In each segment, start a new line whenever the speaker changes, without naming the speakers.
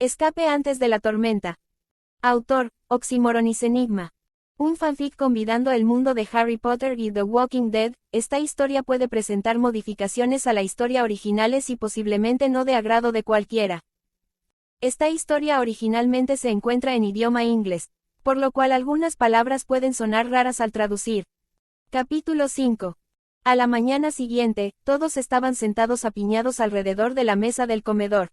Escape antes de la tormenta. Autor, Oxymoronis Enigma. Un fanfic combinando el mundo de Harry Potter y The Walking Dead. Esta historia puede presentar modificaciones a la historia originales y posiblemente no de agrado de cualquiera. Esta historia originalmente se encuentra en idioma inglés, por lo cual algunas palabras pueden sonar raras al traducir. Capítulo 5. A la mañana siguiente, todos estaban sentados apiñados alrededor de la mesa del comedor.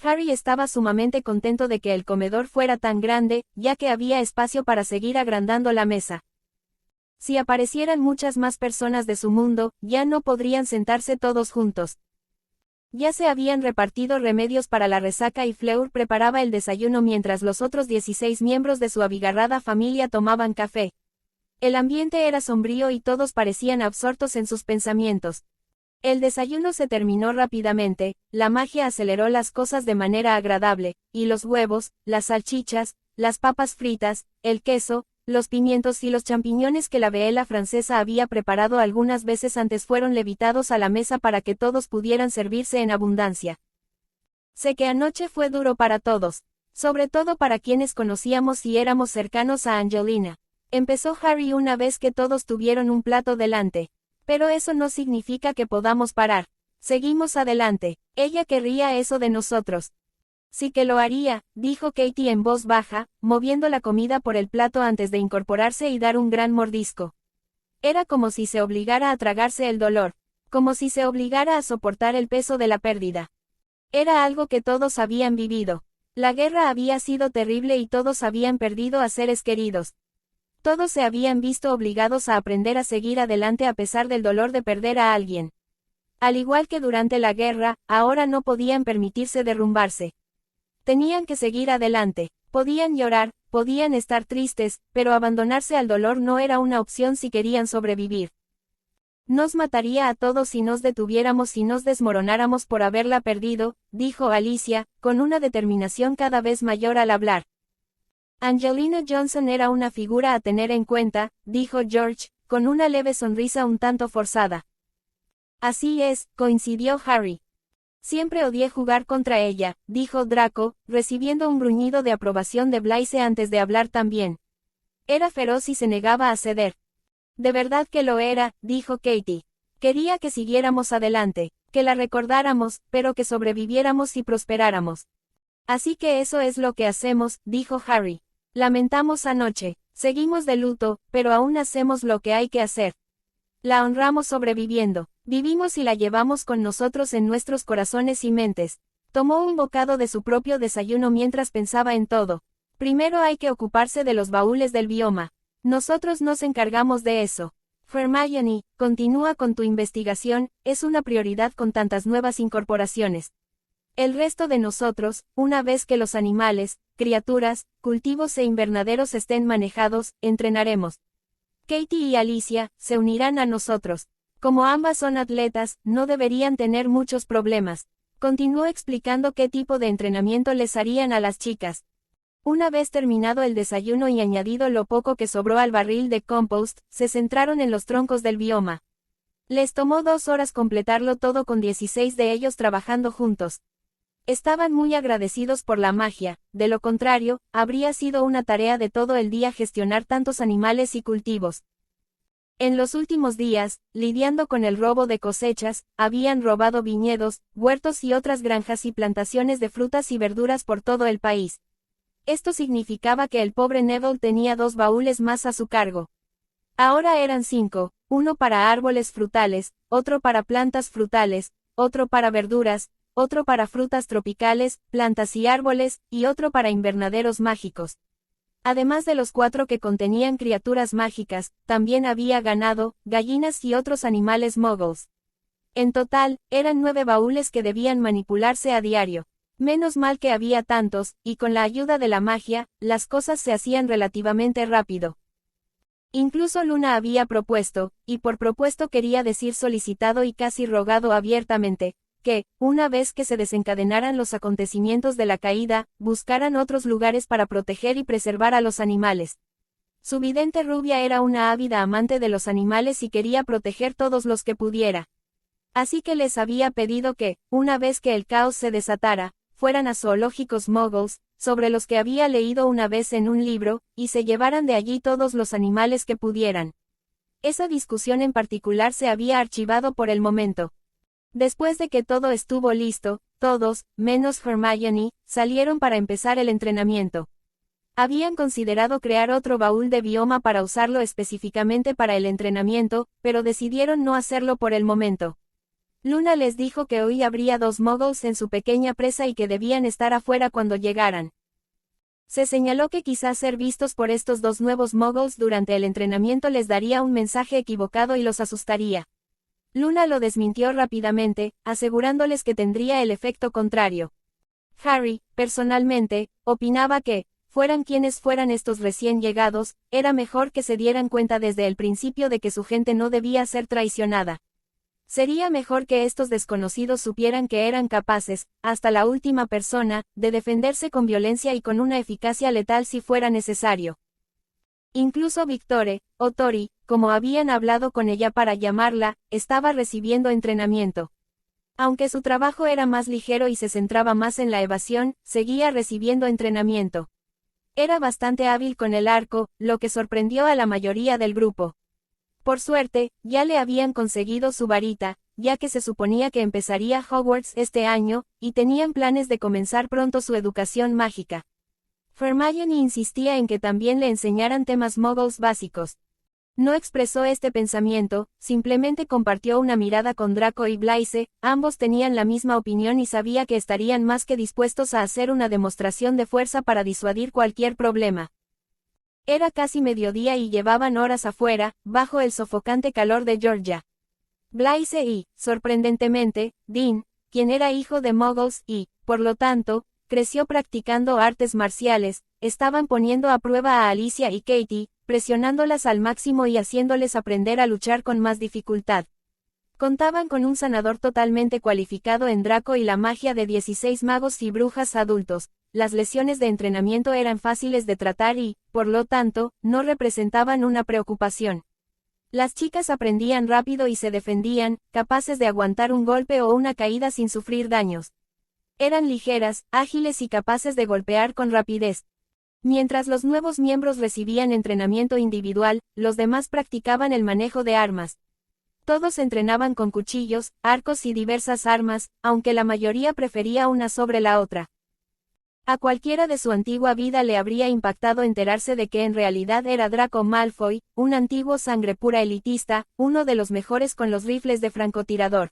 Harry estaba sumamente contento de que el comedor fuera tan grande, ya que había espacio para seguir agrandando la mesa. Si aparecieran muchas más personas de su mundo, ya no podrían sentarse todos juntos. Ya se habían repartido remedios para la resaca y Fleur preparaba el desayuno mientras los otros 16 miembros de su abigarrada familia tomaban café. El ambiente era sombrío y todos parecían absortos en sus pensamientos. El desayuno se terminó rápidamente, la magia aceleró las cosas de manera agradable, y los huevos, las salchichas, las papas fritas, el queso, los pimientos y los champiñones que la veela francesa había preparado algunas veces antes fueron levitados a la mesa para que todos pudieran servirse en abundancia. Sé que anoche fue duro para todos, sobre todo para quienes conocíamos y éramos cercanos a Angelina. Empezó Harry una vez que todos tuvieron un plato delante. Pero eso no significa que podamos parar. Seguimos adelante. Ella querría eso de nosotros. Sí que lo haría, dijo Katie en voz baja, moviendo la comida por el plato antes de incorporarse y dar un gran mordisco. Era como si se obligara a tragarse el dolor, como si se obligara a soportar el peso de la pérdida. Era algo que todos habían vivido. La guerra había sido terrible y todos habían perdido a seres queridos. Todos se habían visto obligados a aprender a seguir adelante a pesar del dolor de perder a alguien. Al igual que durante la guerra, ahora no podían permitirse derrumbarse. Tenían que seguir adelante, podían llorar, podían estar tristes, pero abandonarse al dolor no era una opción si querían sobrevivir. Nos mataría a todos si nos detuviéramos y nos desmoronáramos por haberla perdido, dijo Alicia, con una determinación cada vez mayor al hablar. Angelina Johnson era una figura a tener en cuenta, dijo George, con una leve sonrisa un tanto forzada. Así es, coincidió Harry. Siempre odié jugar contra ella, dijo Draco, recibiendo un gruñido de aprobación de Blaise antes de hablar también. Era feroz y se negaba a ceder. De verdad que lo era, dijo Katie. Quería que siguiéramos adelante, que la recordáramos, pero que sobreviviéramos y prosperáramos. Así que eso es lo que hacemos, dijo Harry. Lamentamos anoche, seguimos de luto, pero aún hacemos lo que hay que hacer. La honramos sobreviviendo, vivimos y la llevamos con nosotros en nuestros corazones y mentes. Tomó un bocado de su propio desayuno mientras pensaba en todo. Primero hay que ocuparse de los baúles del bioma. Nosotros nos encargamos de eso. Hermione, continúa con tu investigación, es una prioridad con tantas nuevas incorporaciones. El resto de nosotros, una vez que los animales, criaturas, cultivos e invernaderos estén manejados, entrenaremos. Katie y Alicia se unirán a nosotros. Como ambas son atletas, no deberían tener muchos problemas. Continuó explicando qué tipo de entrenamiento les harían a las chicas. Una vez terminado el desayuno y añadido lo poco que sobró al barril de compost, se centraron en los troncos del bioma. Les tomó 2 horas completarlo todo con 16 de ellos trabajando juntos. Estaban muy agradecidos por la magia, de lo contrario, habría sido una tarea de todo el día gestionar tantos animales y cultivos. En los últimos días, lidiando con el robo de cosechas, habían robado viñedos, huertos y otras granjas y plantaciones de frutas y verduras por todo el país. Esto significaba que el pobre Neville tenía 2 baúles más a su cargo. Ahora eran 5, uno para árboles frutales, otro para plantas frutales, otro para verduras, otro para frutas tropicales, plantas y árboles, y otro para invernaderos mágicos. Además de los 4 que contenían criaturas mágicas, también había ganado, gallinas y otros animales muggles. En total, eran 9 baúles que debían manipularse a diario. Menos mal que había tantos, y con la ayuda de la magia, las cosas se hacían relativamente rápido. Incluso Luna había propuesto, y por propuesto quería decir solicitado y casi rogado abiertamente, que, una vez que se desencadenaran los acontecimientos de la caída, buscaran otros lugares para proteger y preservar a los animales. Su vidente rubia era una ávida amante de los animales y quería proteger todos los que pudiera. Así que les había pedido que, una vez que el caos se desatara, fueran a zoológicos muggles, sobre los que había leído una vez en un libro, y se llevaran de allí todos los animales que pudieran. Esa discusión en particular se había archivado por el momento. Después de que todo estuvo listo, todos, menos Hermione, salieron para empezar el entrenamiento. Habían considerado crear otro baúl de bioma para usarlo específicamente para el entrenamiento, pero decidieron no hacerlo por el momento. Luna les dijo que hoy habría 2 muggles en su pequeña presa y que debían estar afuera cuando llegaran. Se señaló que quizás ser vistos por estos 2 nuevos muggles durante el entrenamiento les daría un mensaje equivocado y los asustaría. Luna lo desmintió rápidamente, asegurándoles que tendría el efecto contrario. Harry, personalmente, opinaba que, fueran quienes fueran estos recién llegados, era mejor que se dieran cuenta desde el principio de que su gente no debía ser traicionada. Sería mejor que estos desconocidos supieran que eran capaces, hasta la última persona, de defenderse con violencia y con una eficacia letal si fuera necesario. Incluso Victoire, o Tori, como habían hablado con ella para llamarla, estaba recibiendo entrenamiento. Aunque su trabajo era más ligero y se centraba más en la evasión, seguía recibiendo entrenamiento. Era bastante hábil con el arco, lo que sorprendió a la mayoría del grupo. Por suerte, ya le habían conseguido su varita, ya que se suponía que empezaría Hogwarts este año, y tenían planes de comenzar pronto su educación mágica. Hermione insistía en que también le enseñaran temas muggles básicos. No expresó este pensamiento, simplemente compartió una mirada con Draco y Blaise, ambos tenían la misma opinión y sabía que estarían más que dispuestos a hacer una demostración de fuerza para disuadir cualquier problema. Era casi mediodía y llevaban horas afuera, bajo el sofocante calor de Georgia. Blaise y, sorprendentemente, Dean, quien era hijo de muggles y, por lo tanto, creció practicando artes marciales, estaban poniendo a prueba a Alicia y Katie, presionándolas al máximo y haciéndoles aprender a luchar con más dificultad. Contaban con un sanador totalmente cualificado en Draco y la magia de 16 magos y brujas adultos. Las lesiones de entrenamiento eran fáciles de tratar y, por lo tanto, no representaban una preocupación. Las chicas aprendían rápido y se defendían, capaces de aguantar un golpe o una caída sin sufrir daños. Eran ligeras, ágiles y capaces de golpear con rapidez. Mientras los nuevos miembros recibían entrenamiento individual, los demás practicaban el manejo de armas. Todos entrenaban con cuchillos, arcos y diversas armas, aunque la mayoría prefería una sobre la otra. A cualquiera de su antigua vida le habría impactado enterarse de que en realidad era Draco Malfoy, un antiguo sangre pura elitista, uno de los mejores con los rifles de francotirador.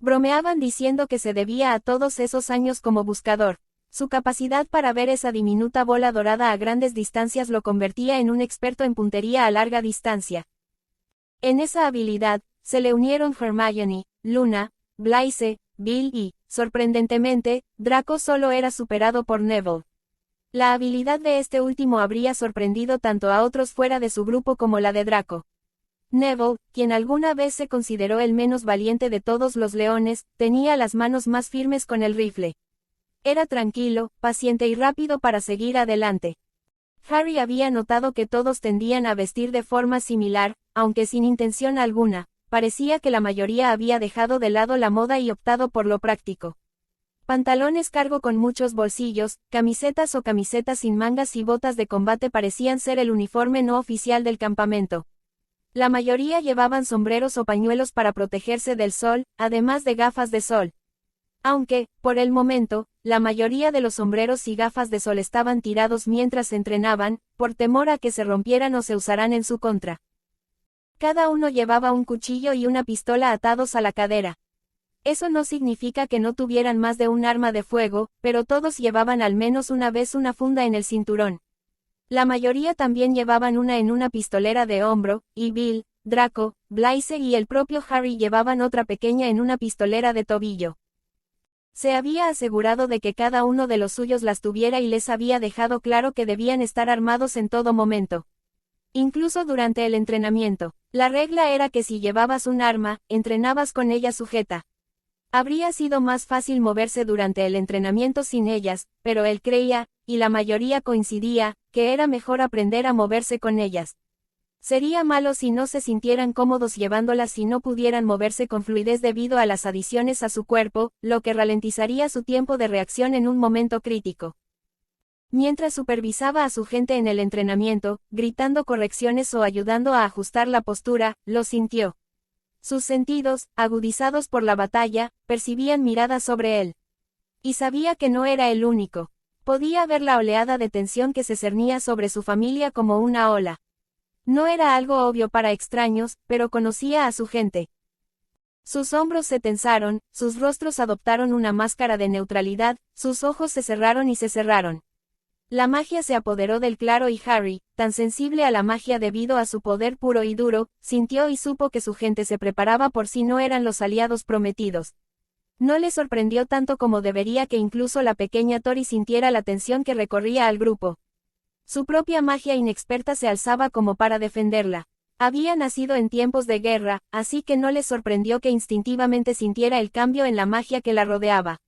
Bromeaban diciendo que se debía a todos esos años como buscador. Su capacidad para ver esa diminuta bola dorada a grandes distancias lo convertía en un experto en puntería a larga distancia. En esa habilidad, se le unieron Hermione, Luna, Blaise, Bill y, sorprendentemente, Draco solo era superado por Neville. La habilidad de este último habría sorprendido tanto a otros fuera de su grupo como la de Draco. Neville, quien alguna vez se consideró el menos valiente de todos los leones, tenía las manos más firmes con el rifle. Era tranquilo, paciente y rápido para seguir adelante. Harry había notado que todos tendían a vestir de forma similar, aunque sin intención alguna. Parecía que la mayoría había dejado de lado la moda y optado por lo práctico. Pantalones cargo con muchos bolsillos, camisetas o camisetas sin mangas y botas de combate parecían ser el uniforme no oficial del campamento. La mayoría llevaban sombreros o pañuelos para protegerse del sol, además de gafas de sol. Aunque, por el momento, la mayoría de los sombreros y gafas de sol estaban tirados mientras entrenaban, por temor a que se rompieran o se usaran en su contra. Cada uno llevaba un cuchillo y una pistola atados a la cadera. Eso no significa que no tuvieran más de un arma de fuego, pero todos llevaban al menos una vez una funda en el cinturón. La mayoría también llevaban una en una pistolera de hombro, y Bill, Draco, Blaise y el propio Harry llevaban otra pequeña en una pistolera de tobillo. Se había asegurado de que cada uno de los suyos las tuviera y les había dejado claro que debían estar armados en todo momento. Incluso durante el entrenamiento, la regla era que si llevabas un arma, entrenabas con ella sujeta. Habría sido más fácil moverse durante el entrenamiento sin ellas, pero él creía, y la mayoría coincidía, que era mejor aprender a moverse con ellas. Sería malo si no se sintieran cómodos llevándolas y no pudieran moverse con fluidez debido a las adiciones a su cuerpo, lo que ralentizaría su tiempo de reacción en un momento crítico. Mientras supervisaba a su gente en el entrenamiento, gritando correcciones o ayudando a ajustar la postura, lo sintió. Sus sentidos, agudizados por la batalla, percibían miradas sobre él. Y sabía que no era el único. Podía ver la oleada de tensión que se cernía sobre su familia como una ola. No era algo obvio para extraños, pero conocía a su gente. Sus hombros se tensaron, sus rostros adoptaron una máscara de neutralidad, sus ojos se cerraron y se cerraron. La magia se apoderó del claro y Harry, tan sensible a la magia debido a su poder puro y duro, sintió y supo que su gente se preparaba por si no eran los aliados prometidos. No le sorprendió tanto como debería que incluso la pequeña Tori sintiera la tensión que recorría al grupo. Su propia magia inexperta se alzaba como para defenderla. Había nacido en tiempos de guerra, así que no le sorprendió que instintivamente sintiera el cambio en la magia que la rodeaba.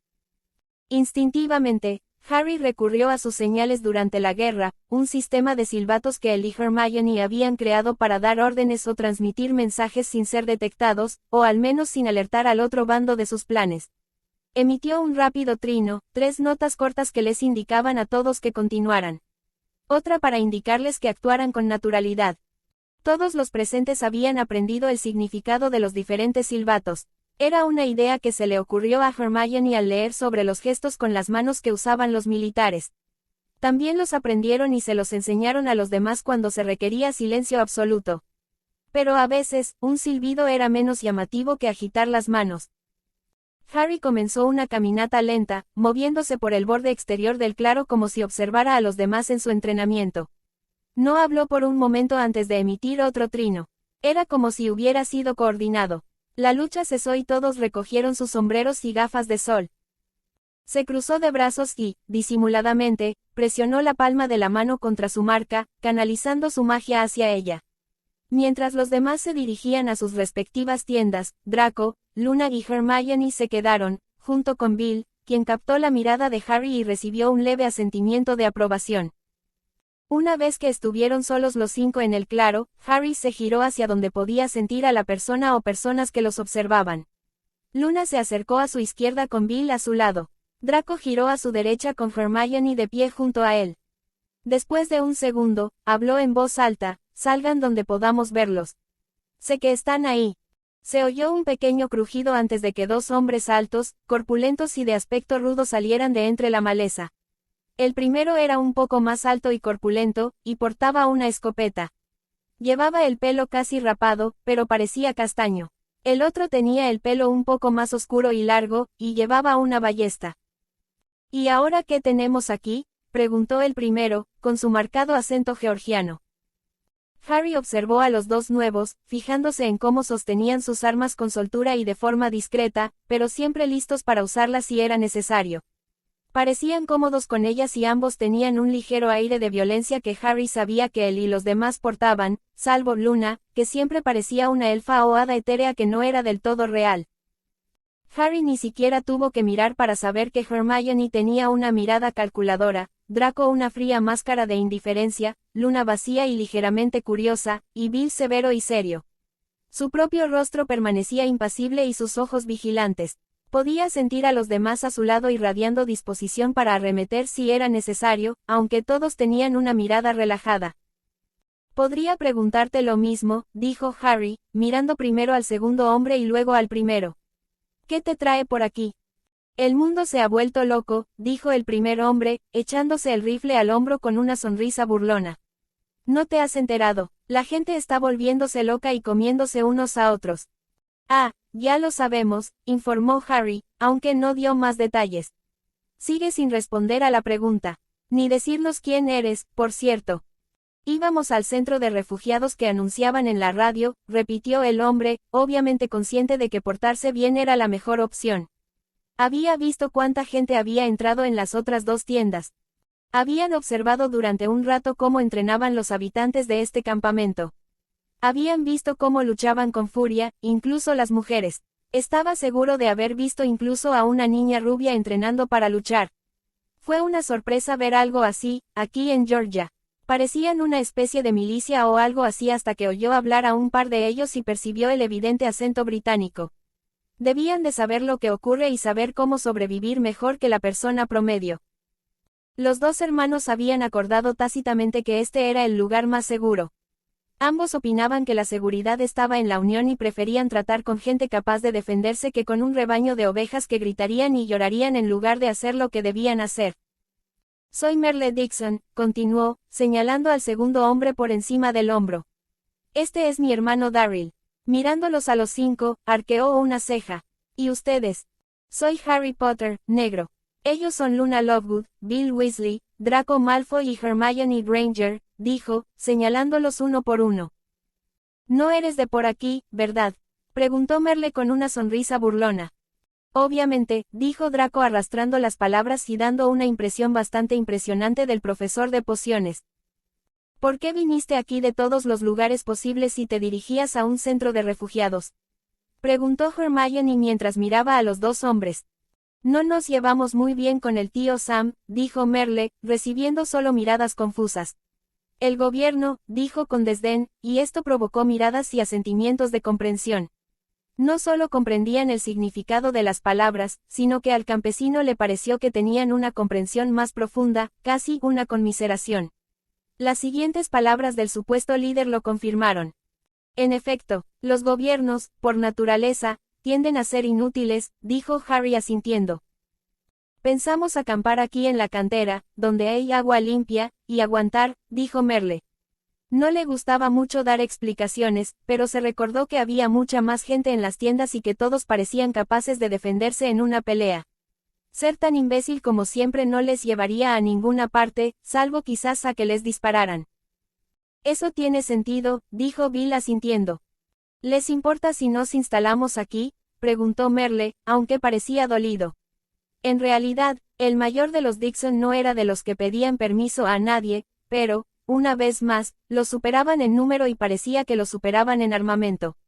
Instintivamente, Harry recurrió a sus señales durante la guerra, un sistema de silbatos que él y Hermione habían creado para dar órdenes o transmitir mensajes sin ser detectados, o al menos sin alertar al otro bando de sus planes. Emitió un rápido trino, 3 notas cortas que les indicaban a todos que continuaran. Otra para indicarles que actuaran con naturalidad. Todos los presentes habían aprendido el significado de los diferentes silbatos. Era una idea que se le ocurrió a Hermione al leer sobre los gestos con las manos que usaban los militares. También los aprendieron y se los enseñaron a los demás cuando se requería silencio absoluto. Pero a veces, un silbido era menos llamativo que agitar las manos. Harry comenzó una caminata lenta, moviéndose por el borde exterior del claro como si observara a los demás en su entrenamiento. No habló por un momento antes de emitir otro trino. Era como si hubiera sido coordinado. La lucha cesó y todos recogieron sus sombreros y gafas de sol. Se cruzó de brazos y, disimuladamente, presionó la palma de la mano contra su marca, canalizando su magia hacia ella. Mientras los demás se dirigían a sus respectivas tiendas, Draco, Luna y Hermione se quedaron, junto con Bill, quien captó la mirada de Harry y recibió un leve asentimiento de aprobación. Una vez que estuvieron solos los 5 en el claro, Harry se giró hacia donde podía sentir a la persona o personas que los observaban. Luna se acercó a su izquierda con Bill a su lado. Draco giró a su derecha con Hermione de pie junto a él. Después de un segundo, habló en voz alta: «Salgan donde podamos verlos. Sé que están ahí». Se oyó un pequeño crujido antes de que 2 hombres altos, corpulentos y de aspecto rudo salieran de entre la maleza. El primero era un poco más alto y corpulento, y portaba una escopeta. Llevaba el pelo casi rapado, pero parecía castaño. El otro tenía el pelo un poco más oscuro y largo, y llevaba una ballesta. «¿Y ahora qué tenemos aquí?», preguntó el primero, con su marcado acento georgiano. Harry observó a los 2 nuevos, fijándose en cómo sostenían sus armas con soltura y de forma discreta, pero siempre listos para usarlas si era necesario. Parecían cómodos con ellas y ambos tenían un ligero aire de violencia que Harry sabía que él y los demás portaban, salvo Luna, que siempre parecía una elfa o hada etérea que no era del todo real. Harry ni siquiera tuvo que mirar para saber que Hermione tenía una mirada calculadora, Draco una fría máscara de indiferencia, Luna vacía y ligeramente curiosa, y Bill severo y serio. Su propio rostro permanecía impasible y sus ojos vigilantes. Podía sentir a los demás a su lado irradiando disposición para arremeter si era necesario, aunque todos tenían una mirada relajada. «Podría preguntarte lo mismo», dijo Harry, mirando primero al segundo hombre y luego al primero. «¿Qué te trae por aquí?». «El mundo se ha vuelto loco», dijo el primer hombre, echándose el rifle al hombro con una sonrisa burlona. «¿No te has enterado? La gente está volviéndose loca y comiéndose unos a otros». «Ah, ya lo sabemos», informó Harry, aunque no dio más detalles. «Sigue sin responder a la pregunta. Ni decirnos quién eres, por cierto». «Íbamos al centro de refugiados que anunciaban en la radio», repitió el hombre, obviamente consciente de que portarse bien era la mejor opción. Había visto cuánta gente había entrado en las otras 2 tiendas. Habían observado durante un rato cómo entrenaban los habitantes de este campamento. Habían visto cómo luchaban con furia, incluso las mujeres. Estaba seguro de haber visto incluso a una niña rubia entrenando para luchar. Fue una sorpresa ver algo así, aquí en Georgia. Parecían una especie de milicia o algo así hasta que oyó hablar a un par de ellos y percibió el evidente acento británico. Debían de saber lo que ocurre y saber cómo sobrevivir mejor que la persona promedio. Los dos hermanos habían acordado tácitamente que este era el lugar más seguro. Ambos opinaban que la seguridad estaba en la unión y preferían tratar con gente capaz de defenderse que con un rebaño de ovejas que gritarían y llorarían en lugar de hacer lo que debían hacer. Soy Merle Dixon, continuó, señalando al segundo hombre por encima del hombro. Este es mi hermano Darryl. Mirándolos a los cinco, arqueó una ceja. ¿Y ustedes? Soy Harry Potter, negro. Ellos son Luna Lovegood, Bill Weasley, Draco Malfoy y Hermione Granger, dijo, señalándolos uno por uno. No eres de por aquí, ¿verdad? Preguntó Merle con una sonrisa burlona. Obviamente, dijo Draco arrastrando las palabras y dando una impresión bastante impresionante del profesor de pociones. ¿Por qué viniste aquí de todos los lugares posibles y te dirigías a un centro de refugiados? Preguntó Hermione mientras miraba a los dos hombres. No nos llevamos muy bien con el tío Sam, dijo Merle, recibiendo solo miradas confusas. El gobierno, dijo con desdén, y esto provocó miradas y asentimientos de comprensión. No solo comprendían el significado de las palabras, sino que al campesino le pareció que tenían una comprensión más profunda, casi una conmiseración. Las siguientes palabras del supuesto líder lo confirmaron. En efecto, los gobiernos, por naturaleza, tienden a ser inútiles, dijo Harry asintiendo. Pensamos acampar aquí en la cantera, donde hay agua limpia, y aguantar, dijo Merle. No le gustaba mucho dar explicaciones, pero se recordó que había mucha más gente en las tiendas y que todos parecían capaces de defenderse en una pelea. Ser tan imbécil como siempre no les llevaría a ninguna parte, salvo quizás a que les dispararan. Eso tiene sentido, dijo Bill asintiendo. ¿Les importa si nos instalamos aquí?, preguntó Merle, aunque parecía dolido. En realidad, el mayor de los Dixon no era de los que pedían permiso a nadie, pero, una vez más, los superaban en número y parecía que los superaban en armamento.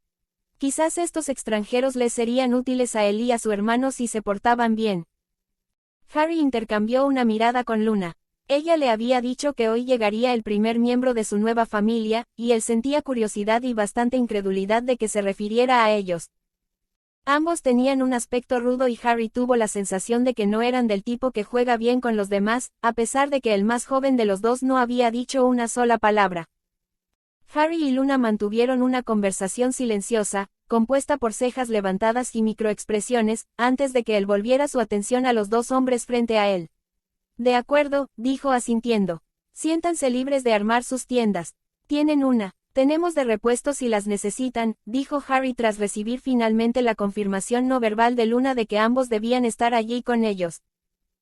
Quizás estos extranjeros les serían útiles a él y a su hermano si se portaban bien. Harry intercambió una mirada con Luna. Ella le había dicho que hoy llegaría el primer miembro de su nueva familia, y él sentía curiosidad y bastante incredulidad de que se refiriera a ellos. Ambos tenían un aspecto rudo y Harry tuvo la sensación de que no eran del tipo que juega bien con los demás, a pesar de que el más joven de los dos no había dicho una sola palabra. Harry y Luna mantuvieron una conversación silenciosa, compuesta por cejas levantadas y microexpresiones, antes de que él volviera su atención a los dos hombres frente a él. De acuerdo, dijo asintiendo. Siéntanse libres de armar sus tiendas. Tienen una. Tenemos de repuesto si las necesitan, dijo Harry tras recibir finalmente la confirmación no verbal de Luna de que ambos debían estar allí con ellos.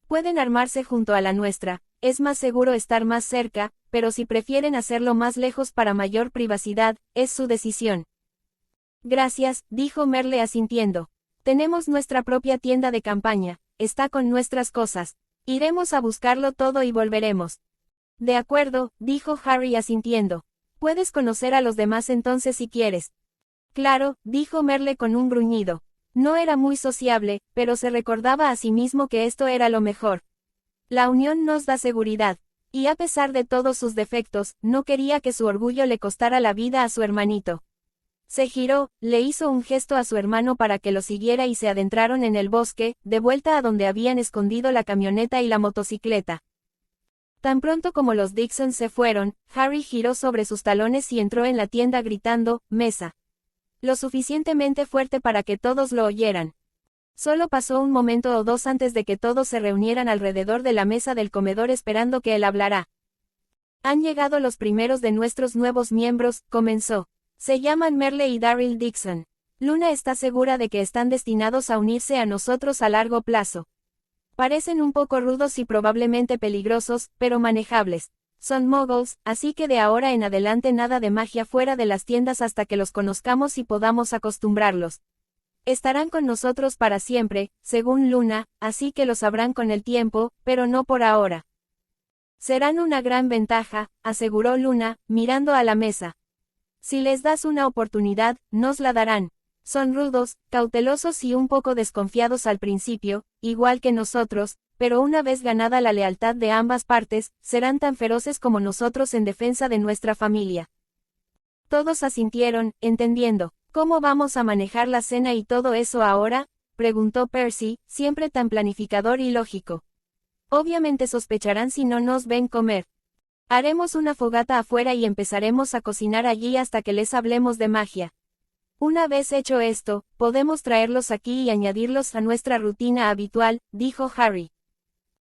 Pueden armarse junto a la nuestra, es más seguro estar más cerca, pero si prefieren hacerlo más lejos para mayor privacidad, es su decisión. Gracias, dijo Merle asintiendo. Tenemos nuestra propia tienda de campaña, está con nuestras cosas. Iremos a buscarlo todo y volveremos. De acuerdo, dijo Harry asintiendo. Puedes conocer a los demás entonces si quieres. Claro, dijo Merle con un gruñido. No era muy sociable, pero se recordaba a sí mismo que esto era lo mejor. La unión nos da seguridad. Y a pesar de todos sus defectos, no quería que su orgullo le costara la vida a su hermanito. Se giró, le hizo un gesto a su hermano para que lo siguiera y se adentraron en el bosque, de vuelta a donde habían escondido la camioneta y la motocicleta. Tan pronto como los Dixon se fueron, Harry giró sobre sus talones y entró en la tienda gritando, «Mesa». Lo suficientemente fuerte para que todos lo oyeran. Solo pasó un momento o dos antes de que todos se reunieran alrededor de la mesa del comedor esperando que él hablara. Han llegado los primeros de nuestros nuevos miembros, comenzó. Se llaman Merle y Darryl Dixon. Luna está segura de que están destinados a unirse a nosotros a largo plazo. Parecen un poco rudos y probablemente peligrosos, pero manejables. Son muggles, así que de ahora en adelante nada de magia fuera de las tiendas hasta que los conozcamos y podamos acostumbrarlos. Estarán con nosotros para siempre, según Luna, así que lo sabrán con el tiempo, pero no por ahora. Serán una gran ventaja, aseguró Luna, mirando a la mesa. Si les das una oportunidad, nos la darán. Son rudos, cautelosos y un poco desconfiados al principio, igual que nosotros, pero una vez ganada la lealtad de ambas partes, serán tan feroces como nosotros en defensa de nuestra familia. Todos asintieron, entendiendo. ¿Cómo vamos a manejar la cena y todo eso ahora?, preguntó Percy, siempre tan planificador y lógico. Obviamente sospecharán si no nos ven comer. Haremos una fogata afuera y empezaremos a cocinar allí hasta que les hablemos de magia. Una vez hecho esto, podemos traerlos aquí y añadirlos a nuestra rutina habitual, dijo Harry.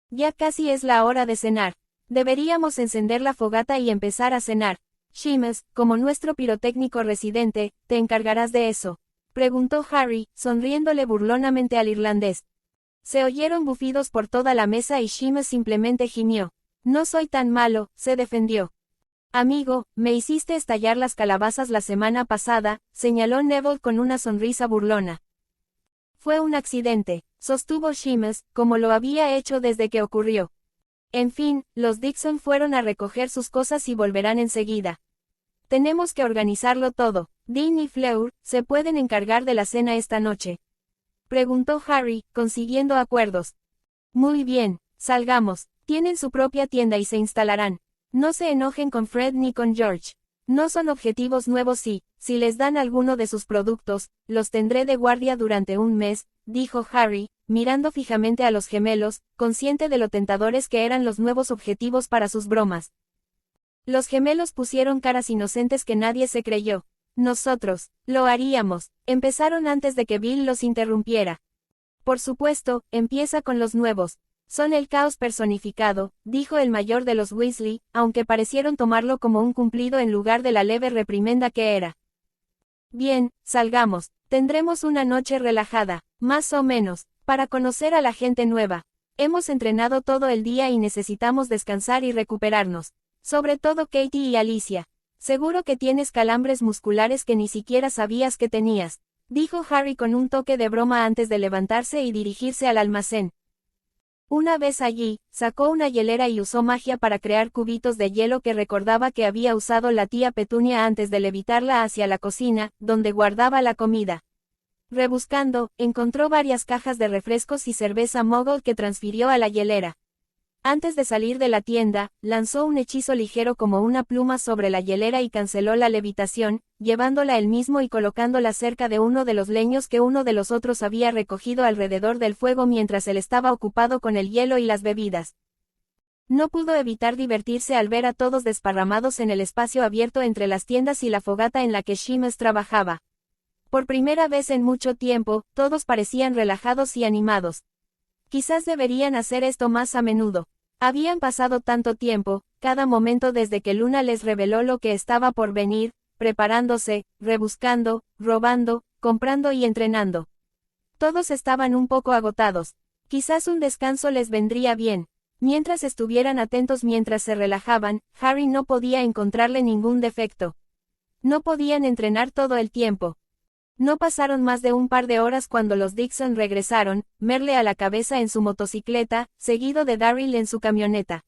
Ya casi es la hora de cenar. Deberíamos encender la fogata y empezar a cenar. Seamus, como nuestro pirotécnico residente, ¿te encargarás de eso?, preguntó Harry, sonriéndole burlonamente al irlandés. Se oyeron bufidos por toda la mesa y Seamus simplemente gimió. No soy tan malo, se defendió. Amigo, me hiciste estallar las calabazas la semana pasada, señaló Neville con una sonrisa burlona. Fue un accidente, sostuvo Seamus, como lo había hecho desde que ocurrió. En fin, los Dixon fueron a recoger sus cosas y volverán enseguida. Tenemos que organizarlo todo. Dean y Fleur, ¿se pueden encargar de la cena esta noche?, preguntó Harry, consiguiendo acuerdos. Muy bien, salgamos. Tienen su propia tienda y se instalarán. No se enojen con Fred ni con George. No son objetivos nuevos y, si les dan alguno de sus productos, los tendré de guardia durante un mes, dijo Harry, mirando fijamente a los gemelos, consciente de lo tentadores que eran los nuevos objetivos para sus bromas. Los gemelos pusieron caras inocentes que nadie se creyó. Nosotros, lo haríamos, empezaron antes de que Bill los interrumpiera. Por supuesto, empieza con los nuevos. Son el caos personificado, dijo el mayor de los Weasley, aunque parecieron tomarlo como un cumplido en lugar de la leve reprimenda que era. Bien, salgamos. Tendremos una noche relajada, más o menos, para conocer a la gente nueva. Hemos entrenado todo el día y necesitamos descansar y recuperarnos. Sobre todo Katie y Alicia. Seguro que tienes calambres musculares que ni siquiera sabías que tenías, dijo Harry con un toque de broma antes de levantarse y dirigirse al almacén. Una vez allí, sacó una hielera y usó magia para crear cubitos de hielo que recordaba que había usado la tía Petunia antes de levitarla hacia la cocina, donde guardaba la comida. Rebuscando, encontró varias cajas de refrescos y cerveza Muggle que transfirió a la hielera. Antes de salir de la tienda, lanzó un hechizo ligero como una pluma sobre la hielera y canceló la levitación, llevándola él mismo y colocándola cerca de uno de los leños que uno de los otros había recogido alrededor del fuego mientras él estaba ocupado con el hielo y las bebidas. No pudo evitar divertirse al ver a todos desparramados en el espacio abierto entre las tiendas y la fogata en la que Seamus trabajaba. Por primera vez en mucho tiempo, todos parecían relajados y animados. Quizás deberían hacer esto más a menudo. Habían pasado tanto tiempo, cada momento desde que Luna les reveló lo que estaba por venir, preparándose, rebuscando, robando, comprando y entrenando. Todos estaban un poco agotados. Quizás un descanso les vendría bien. Mientras estuvieran atentos mientras se relajaban, Harry no podía encontrarle ningún defecto. No podían entrenar todo el tiempo. No pasaron más de un par de horas cuando los Dixon regresaron, Merle a la cabeza en su motocicleta, seguido de Darryl en su camioneta.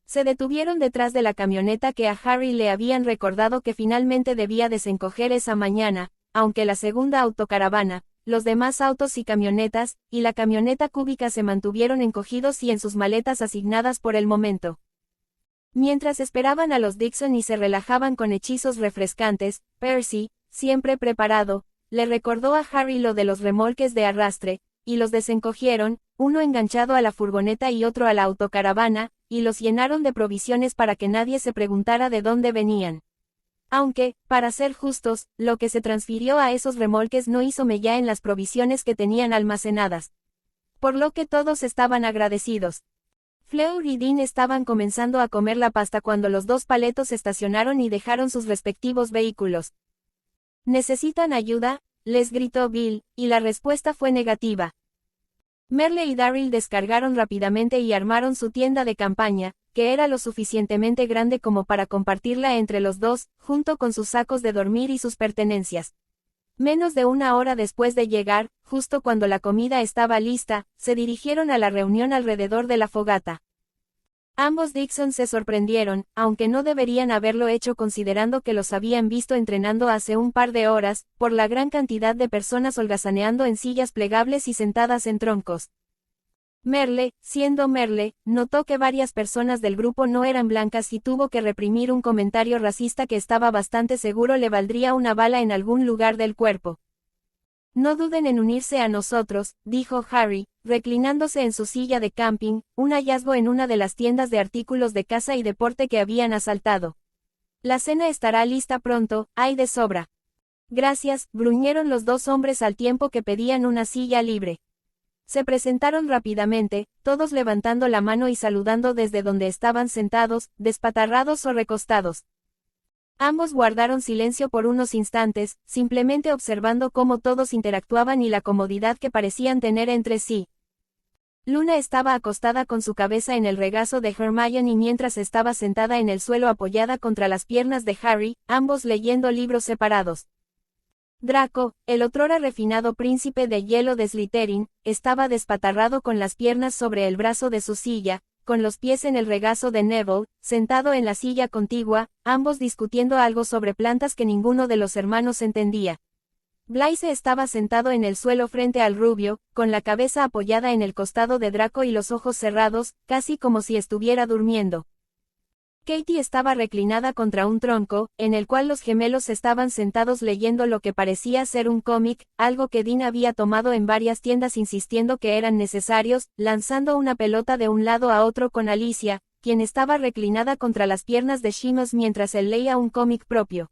Se detuvieron detrás de la camioneta que a Harry le habían recordado que finalmente debía desencoger esa mañana, aunque la segunda autocaravana, los demás autos y camionetas, y la camioneta cúbica se mantuvieron encogidos y en sus maletas asignadas por el momento. Mientras esperaban a los Dixon y se relajaban con hechizos refrescantes, Percy, siempre preparado, le recordó a Harry lo de los remolques de arrastre, y los desencogieron, uno enganchado a la furgoneta y otro a la autocaravana, y los llenaron de provisiones para que nadie se preguntara de dónde venían. Aunque, para ser justos, lo que se transfirió a esos remolques no hizo mella en las provisiones que tenían almacenadas. Por lo que todos estaban agradecidos. Fleur y Dean estaban comenzando a comer la pasta cuando los dos paletos estacionaron y dejaron sus respectivos vehículos. ¿Necesitan ayuda?, les gritó Bill, y la respuesta fue negativa. Merle y Darryl descargaron rápidamente y armaron su tienda de campaña, que era lo suficientemente grande como para compartirla entre los dos, junto con sus sacos de dormir y sus pertenencias. Menos de una hora después de llegar, justo cuando la comida estaba lista, se dirigieron a la reunión alrededor de la fogata. Ambos Dixon se sorprendieron, aunque no deberían haberlo hecho considerando que los habían visto entrenando hace un par de horas, por la gran cantidad de personas holgazaneando en sillas plegables y sentadas en troncos. Merle, siendo Merle, notó que varias personas del grupo no eran blancas y tuvo que reprimir un comentario racista que estaba bastante seguro le valdría una bala en algún lugar del cuerpo. No duden en unirse a nosotros, dijo Harry, reclinándose en su silla de camping, un hallazgo en una de las tiendas de artículos de caza y deporte que habían asaltado. La cena estará lista pronto, hay de sobra. Gracias, gruñeron los dos hombres al tiempo que pedían una silla libre. Se presentaron rápidamente, todos levantando la mano y saludando desde donde estaban sentados, despatarrados o recostados. Ambos guardaron silencio por unos instantes, simplemente observando cómo todos interactuaban y la comodidad que parecían tener entre sí. Luna estaba acostada con su cabeza en el regazo de Hermione mientras estaba sentada en el suelo apoyada contra las piernas de Harry, ambos leyendo libros separados. Draco, el otrora refinado príncipe de hielo de Slytherin, estaba despatarrado con las piernas sobre el brazo de su silla, con los pies en el regazo de Neville, sentado en la silla contigua, ambos discutiendo algo sobre plantas que ninguno de los hermanos entendía. Blaise estaba sentado en el suelo frente al rubio, con la cabeza apoyada en el costado de Draco y los ojos cerrados, casi como si estuviera durmiendo. Katie estaba reclinada contra un tronco, en el cual los gemelos estaban sentados leyendo lo que parecía ser un cómic, algo que Dean había tomado en varias tiendas insistiendo que eran necesarios, lanzando una pelota de un lado a otro con Alicia, quien estaba reclinada contra las piernas de Seamus mientras él leía un cómic propio.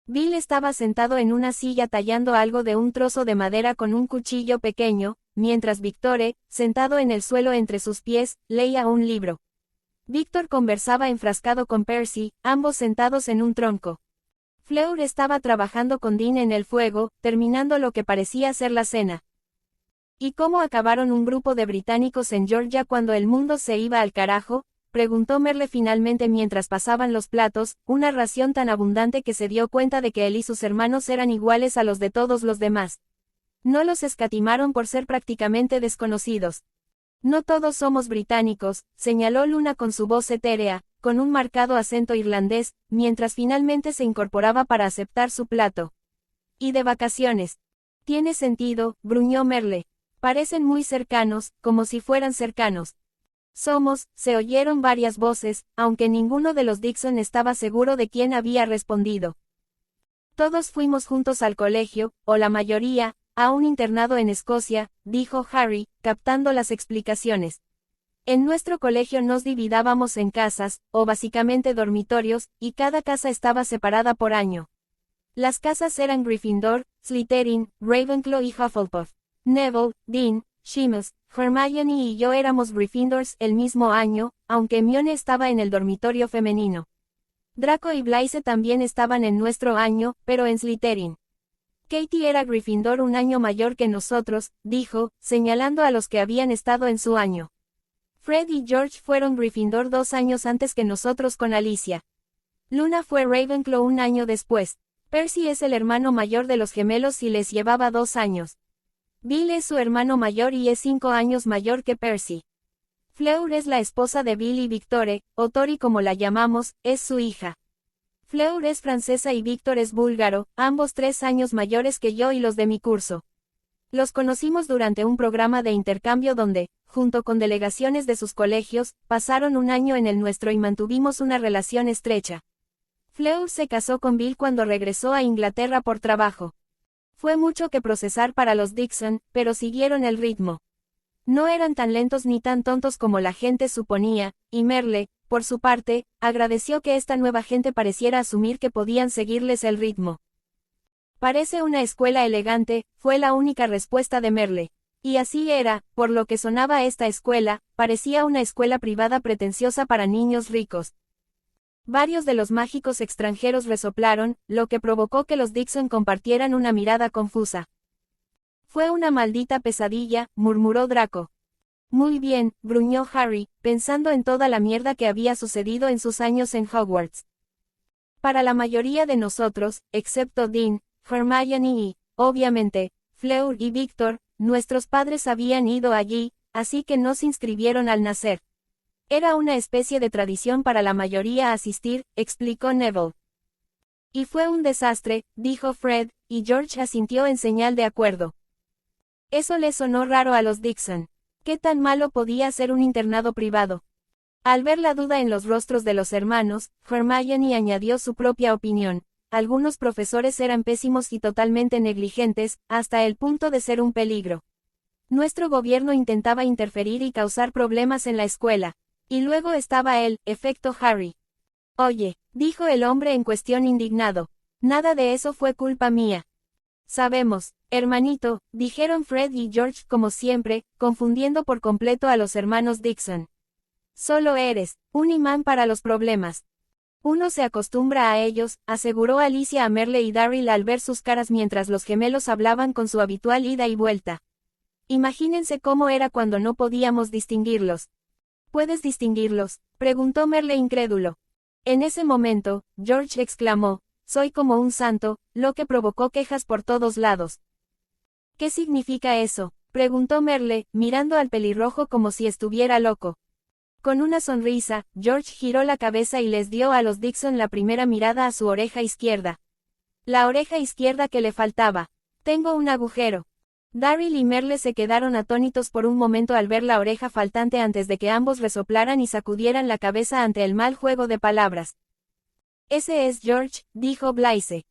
Bill estaba sentado en una silla tallando algo de un trozo de madera con un cuchillo pequeño, mientras Victor, sentado en el suelo entre sus pies, leía un libro. Victor conversaba enfrascado con Percy, ambos sentados en un tronco. Fleur estaba trabajando con Dean en el fuego, terminando lo que parecía ser la cena. ¿Y cómo acabaron un grupo de británicos en Georgia cuando el mundo se iba al carajo? Preguntó Merle finalmente mientras pasaban los platos, una ración tan abundante que se dio cuenta de que él y sus hermanos eran iguales a los de todos los demás. No los escatimaron por ser prácticamente desconocidos. No todos somos británicos, señaló Luna con su voz etérea, con un marcado acento irlandés, mientras finalmente se incorporaba para aceptar su plato. ¿Y de vacaciones? Tiene sentido, gruñó Merle. Parecen muy cercanos, como si fueran cercanos. Somos, se oyeron varias voces, aunque ninguno de los Dixon estaba seguro de quién había respondido. Todos fuimos juntos al colegio, o la mayoría, a un internado en Escocia, dijo Harry, captando las explicaciones. En nuestro colegio nos dividábamos en casas, o básicamente dormitorios, y cada casa estaba separada por año. Las casas eran Gryffindor, Slytherin, Ravenclaw y Hufflepuff. Neville, Dean, Seamus, Hermione y yo éramos Gryffindors el mismo año, aunque Hermione estaba en el dormitorio femenino. Draco y Blaise también estaban en nuestro año, pero en Slytherin. Katie era Gryffindor un año mayor que nosotros, dijo, señalando a los que habían estado en su año. Fred y George fueron Gryffindor 2 años antes que nosotros con Alicia. Luna fue Ravenclaw un año después. Percy es el hermano mayor de los gemelos y les llevaba 2 años. Bill es su hermano mayor y es 5 años mayor que Percy. Fleur es la esposa de Bill y Victor, o Tori como la llamamos, es su hija. Fleur es francesa y Victor es búlgaro, ambos 3 años mayores que yo y los de mi curso. Los conocimos durante un programa de intercambio donde, junto con delegaciones de sus colegios, pasaron un año en el nuestro y mantuvimos una relación estrecha. Fleur se casó con Bill cuando regresó a Inglaterra por trabajo. Fue mucho que procesar para los Dixon, pero siguieron el ritmo. No eran tan lentos ni tan tontos como la gente suponía, y Merle, por su parte, agradeció que esta nueva gente pareciera asumir que podían seguirles el ritmo. Parece una escuela elegante, fue la única respuesta de Merle. Y así era, por lo que sonaba esta escuela, parecía una escuela privada pretenciosa para niños ricos. Varios de los mágicos extranjeros resoplaron, lo que provocó que los Dixon compartieran una mirada confusa. Fue una maldita pesadilla, murmuró Draco. Muy bien, gruñó Harry, pensando en toda la mierda que había sucedido en sus años en Hogwarts. Para la mayoría de nosotros, excepto Dean, Hermione y, obviamente, Fleur y Victor, nuestros padres habían ido allí, así que nos inscribieron al nacer. Era una especie de tradición para la mayoría asistir, explicó Neville. Y fue un desastre, dijo Fred, y George asintió en señal de acuerdo. Eso le sonó raro a los Dixon. ¿Qué tan malo podía ser un internado privado? Al ver la duda en los rostros de los hermanos, Hermione añadió su propia opinión. Algunos profesores eran pésimos y totalmente negligentes, hasta el punto de ser un peligro. Nuestro gobierno intentaba interferir y causar problemas en la escuela. Y luego estaba el efecto Harry. Oye, dijo el hombre en cuestión indignado. Nada de eso fue culpa mía. Sabemos, hermanito, dijeron Fred y George como siempre, confundiendo por completo a los hermanos Dixon. Solo eres un imán para los problemas. Uno se acostumbra a ellos, aseguró Alicia a Merle y Darryl al ver sus caras mientras los gemelos hablaban con su habitual ida y vuelta. Imagínense cómo era cuando no podíamos distinguirlos. ¿Puedes distinguirlos?, preguntó Merle incrédulo. En ese momento, George exclamó, soy como un santo, lo que provocó quejas por todos lados. ¿Qué significa eso?, preguntó Merle, mirando al pelirrojo como si estuviera loco. Con una sonrisa, George giró la cabeza y les dio a los Dixon la primera mirada a su oreja izquierda. La oreja izquierda que le faltaba. Tengo un agujero. Darryl y Merle se quedaron atónitos por un momento al ver la oreja faltante antes de que ambos resoplaran y sacudieran la cabeza ante el mal juego de palabras. Ese es George, dijo Blaise.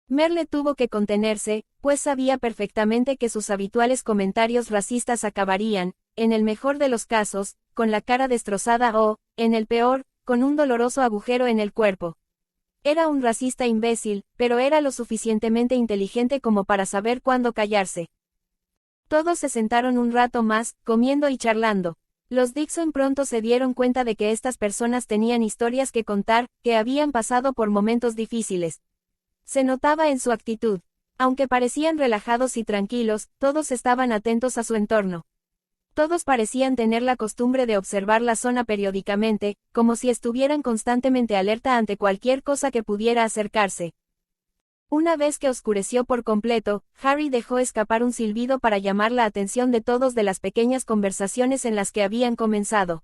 Merle tuvo que contenerse, pues sabía perfectamente que sus habituales comentarios racistas acabarían, en el mejor de los casos, con la cara destrozada o, en el peor, con un doloroso agujero en el cuerpo. Era un racista imbécil, pero era lo suficientemente inteligente como para saber cuándo callarse. Todos se sentaron un rato más, comiendo y charlando. Los Dixon pronto se dieron cuenta de que estas personas tenían historias que contar, que habían pasado por momentos difíciles. Se notaba en su actitud. Aunque parecían relajados y tranquilos, todos estaban atentos a su entorno. Todos parecían tener la costumbre de observar la zona periódicamente, como si estuvieran constantemente alerta ante cualquier cosa que pudiera acercarse. Una vez que oscureció por completo, Harry dejó escapar un silbido para llamar la atención de todos de las pequeñas conversaciones en las que habían comenzado.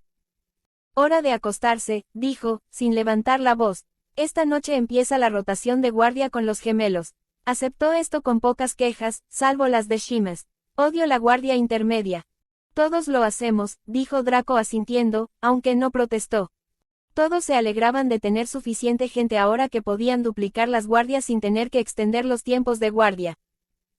Hora de acostarse, dijo, sin levantar la voz. Esta noche empieza la rotación de guardia con los gemelos. Aceptó esto con pocas quejas, salvo las de Seamus. Odio la guardia intermedia. Todos lo hacemos, dijo Draco asintiendo, aunque no protestó. Todos se alegraban de tener suficiente gente ahora que podían duplicar las guardias sin tener que extender los tiempos de guardia.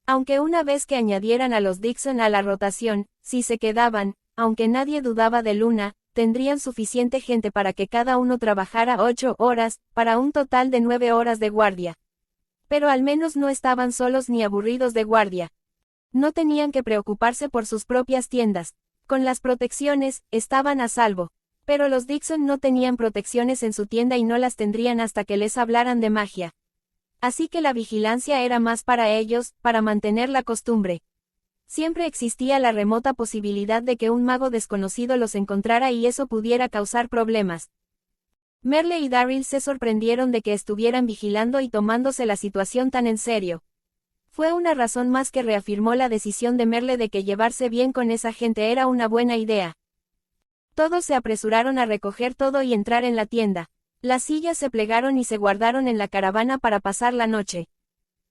Aunque una vez que añadieran a los Dixon a la rotación, si se quedaban, aunque nadie dudaba de Luna, tendrían suficiente gente para que cada uno trabajara 8 horas, para un total de 9 horas de guardia. Pero al menos no estaban solos ni aburridos de guardia. No tenían que preocuparse por sus propias tiendas. Con las protecciones, estaban a salvo. Pero los Dixon no tenían protecciones en su tienda y no las tendrían hasta que les hablaran de magia. Así que la vigilancia era más para ellos, para mantener la costumbre. Siempre existía la remota posibilidad de que un mago desconocido los encontrara y eso pudiera causar problemas. Merle y Darryl se sorprendieron de que estuvieran vigilando y tomándose la situación tan en serio. Fue una razón más que reafirmó la decisión de Merle de que llevarse bien con esa gente era una buena idea. Todos se apresuraron a recoger todo y entrar en la tienda. Las sillas se plegaron y se guardaron en la caravana para pasar la noche.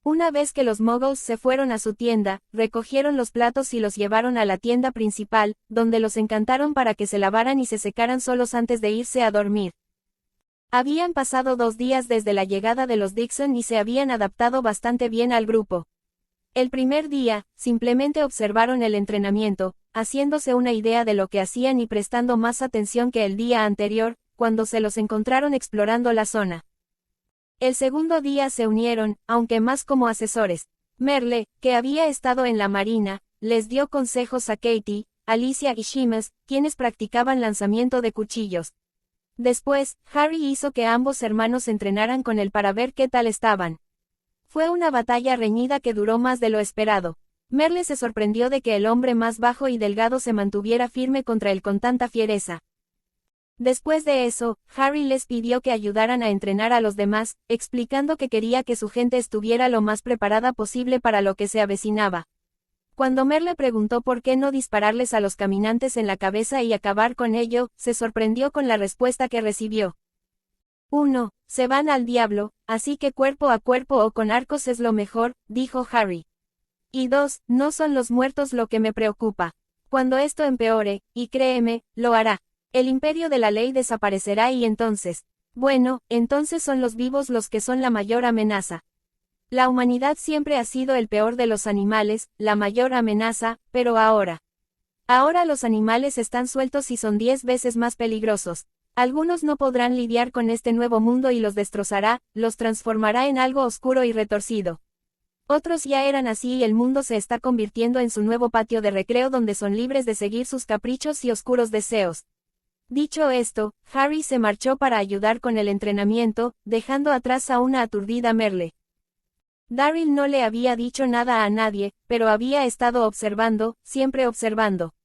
Una vez que los Muggles se fueron a su tienda, recogieron los platos y los llevaron a la tienda principal, donde los encantaron para que se lavaran y se secaran solos antes de irse a dormir. Habían pasado 2 días desde la llegada de los Dixon y se habían adaptado bastante bien al grupo. El primer día, simplemente observaron el entrenamiento, haciéndose una idea de lo que hacían y prestando más atención que el día anterior, cuando se los encontraron explorando la zona. El segundo día se unieron, aunque más como asesores. Merle, que había estado en la marina, les dio consejos a Katie, Alicia y Seamus, quienes practicaban lanzamiento de cuchillos. Después, Harry hizo que ambos hermanos entrenaran con él para ver qué tal estaban. Fue una batalla reñida que duró más de lo esperado. Merle se sorprendió de que el hombre más bajo y delgado se mantuviera firme contra él con tanta fiereza. Después de eso, Harry les pidió que ayudaran a entrenar a los demás, explicando que quería que su gente estuviera lo más preparada posible para lo que se avecinaba. Cuando Merle preguntó por qué no dispararles a los caminantes en la cabeza y acabar con ello, se sorprendió con la respuesta que recibió. 1. Se van al diablo, así que cuerpo a cuerpo o con arcos es lo mejor, dijo Harry. Y 2. No son los muertos lo que me preocupa. Cuando esto empeore, y créeme, lo hará. El imperio de la ley desaparecerá y entonces. Bueno, entonces son los vivos los que son la mayor amenaza. La humanidad siempre ha sido el peor de los animales, la mayor amenaza, pero ahora. Ahora los animales están sueltos y son 10 veces más peligrosos. Algunos no podrán lidiar con este nuevo mundo y los destrozará, los transformará en algo oscuro y retorcido. Otros ya eran así y el mundo se está convirtiendo en su nuevo patio de recreo donde son libres de seguir sus caprichos y oscuros deseos. Dicho esto, Harry se marchó para ayudar con el entrenamiento, dejando atrás a una aturdida Merle. Darryl no le había dicho nada a nadie, pero había estado observando, siempre observando.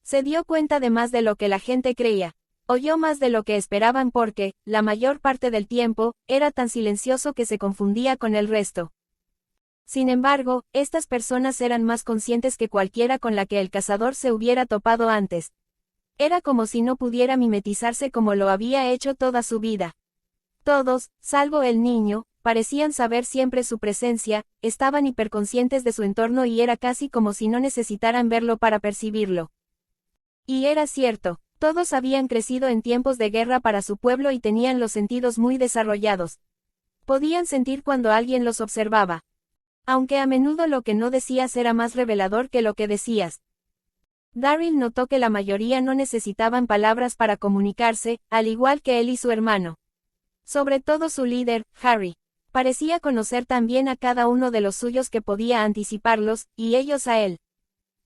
Se dio cuenta de más de lo que la gente creía. Oyó más de lo que esperaban porque, la mayor parte del tiempo, era tan silencioso que se confundía con el resto. Sin embargo, estas personas eran más conscientes que cualquiera con la que el cazador se hubiera topado antes. Era como si no pudiera mimetizarse como lo había hecho toda su vida. Todos, salvo el niño, parecían saber siempre su presencia, estaban hiperconscientes de su entorno y era casi como si no necesitaran verlo para percibirlo. Y era cierto, todos habían crecido en tiempos de guerra para su pueblo y tenían los sentidos muy desarrollados. Podían sentir cuando alguien los observaba. Aunque a menudo lo que no decías era más revelador que lo que decías. Darryl notó que la mayoría no necesitaban palabras para comunicarse, al igual que él y su hermano. Sobre todo su líder, Harry. Parecía conocer tan bien a cada uno de los suyos que podía anticiparlos, y ellos a él.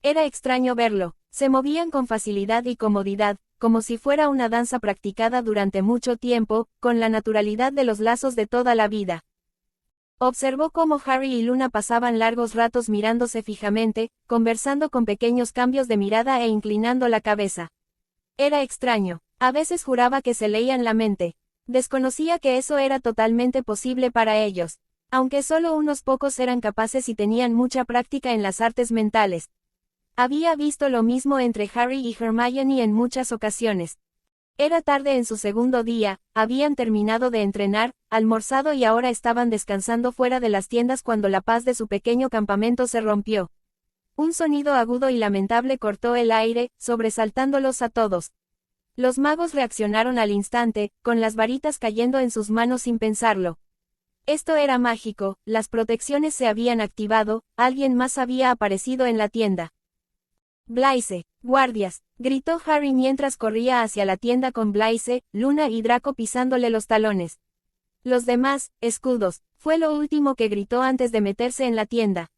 Era extraño verlo, se movían con facilidad y comodidad, como si fuera una danza practicada durante mucho tiempo, con la naturalidad de los lazos de toda la vida. Observó cómo Harry y Luna pasaban largos ratos mirándose fijamente, conversando con pequeños cambios de mirada e inclinando la cabeza. Era extraño, a veces juraba que se leían la mente. Desconocía que eso era totalmente posible para ellos, aunque solo unos pocos eran capaces y tenían mucha práctica en las artes mentales. Había visto lo mismo entre Harry y Hermione en muchas ocasiones. Era tarde en su segundo día, habían terminado de entrenar, almorzado y ahora estaban descansando fuera de las tiendas cuando la paz de su pequeño campamento se rompió. Un sonido agudo y lamentable cortó el aire, sobresaltándolos a todos. Los magos reaccionaron al instante, con las varitas cayendo en sus manos sin pensarlo. Esto era mágico, las protecciones se habían activado, alguien más había aparecido en la tienda. Blaise, guardias, gritó Harry mientras corría hacia la tienda con Blaise, Luna y Draco pisándole los talones. Los demás, escudos, fue lo último que gritó antes de meterse en la tienda.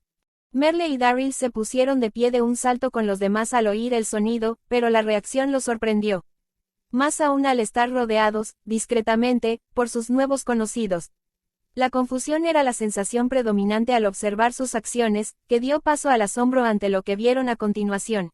Merle y Darryl se pusieron de pie de un salto con los demás al oír el sonido, pero la reacción los sorprendió. Más aún al estar rodeados, discretamente, por sus nuevos conocidos. La confusión era la sensación predominante al observar sus acciones, que dio paso al asombro ante lo que vieron a continuación.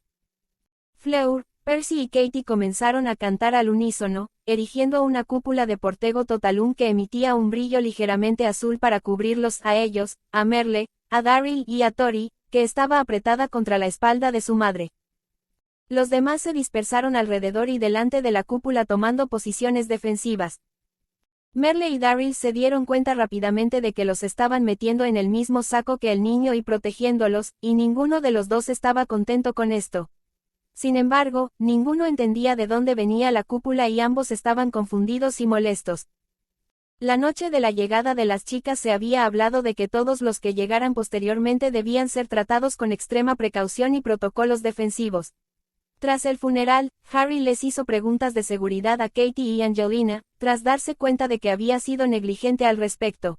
Fleur, Percy y Katie comenzaron a cantar al unísono, erigiendo una cúpula de Portego Totalum que emitía un brillo ligeramente azul para cubrirlos a ellos, a Merle, a Darryl y a Tori, que estaba apretada contra la espalda de su madre. Los demás se dispersaron alrededor y delante de la cúpula tomando posiciones defensivas. Merle y Darryl se dieron cuenta rápidamente de que los estaban metiendo en el mismo saco que el niño y protegiéndolos, y ninguno de los dos estaba contento con esto. Sin embargo, ninguno entendía de dónde venía la cúpula y ambos estaban confundidos y molestos. La noche de la llegada de las chicas se había hablado de que todos los que llegaran posteriormente debían ser tratados con extrema precaución y protocolos defensivos. Tras el funeral, Harry les hizo preguntas de seguridad a Katie y Angelina, tras darse cuenta de que había sido negligente al respecto.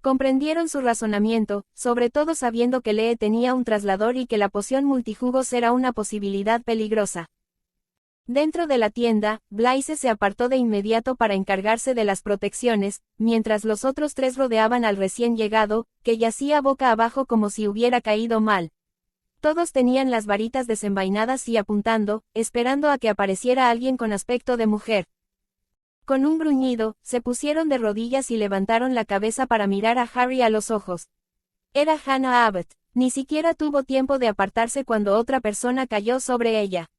Comprendieron su razonamiento, sobre todo sabiendo que Lee tenía un traslador y que la poción multijugos era una posibilidad peligrosa. Dentro de la tienda, Blaise se apartó de inmediato para encargarse de las protecciones, mientras los otros tres rodeaban al recién llegado, que yacía boca abajo como si hubiera caído mal. Todos tenían las varitas desenvainadas y apuntando, esperando a que apareciera alguien con aspecto de mujer. Con un gruñido, se pusieron de rodillas y levantaron la cabeza para mirar a Harry a los ojos. Era Hannah Abbott, Ni siquiera tuvo tiempo de apartarse cuando otra persona cayó sobre ella.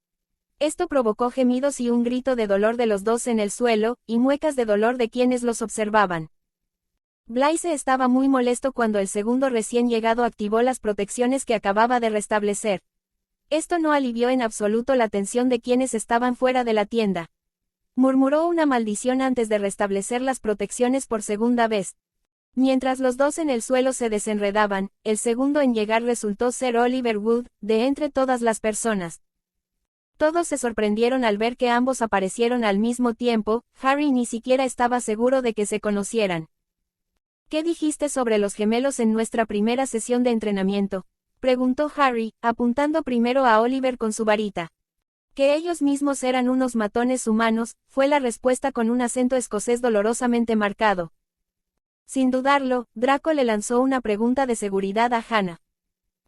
Esto provocó gemidos y un grito de dolor de los dos en el suelo, y muecas de dolor de quienes los observaban. Blaise estaba muy molesto cuando el segundo recién llegado activó las protecciones que acababa de restablecer. Esto no alivió en absoluto la tensión de quienes estaban fuera de la tienda. Murmuró una maldición antes de restablecer las protecciones por segunda vez. Mientras los dos en el suelo se desenredaban, el segundo en llegar resultó ser Oliver Wood, de entre todas las personas. Todos se sorprendieron al ver que ambos aparecieron al mismo tiempo. Harry ni siquiera estaba seguro de que se conocieran. ¿Qué dijiste sobre los gemelos en nuestra primera sesión de entrenamiento?, preguntó Harry, apuntando primero a Oliver con su varita. Que ellos mismos eran unos matones humanos, fue la respuesta con un acento escocés dolorosamente marcado. Sin dudarlo, Draco le lanzó una pregunta de seguridad a Hannah.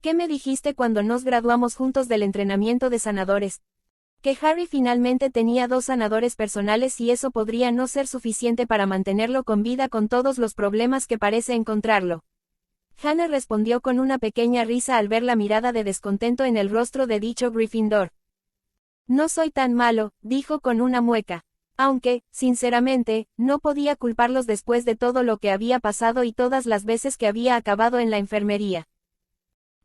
¿Qué me dijiste cuando nos graduamos juntos del entrenamiento de sanadores? Que Harry finalmente tenía 2 sanadores personales y eso podría no ser suficiente para mantenerlo con vida con todos los problemas que parece encontrarlo. Hannah respondió con una pequeña risa al ver la mirada de descontento en el rostro de dicho Gryffindor. No soy tan malo, dijo con una mueca. Aunque, sinceramente, no podía culparlos después de todo lo que había pasado y todas las veces que había acabado en la enfermería.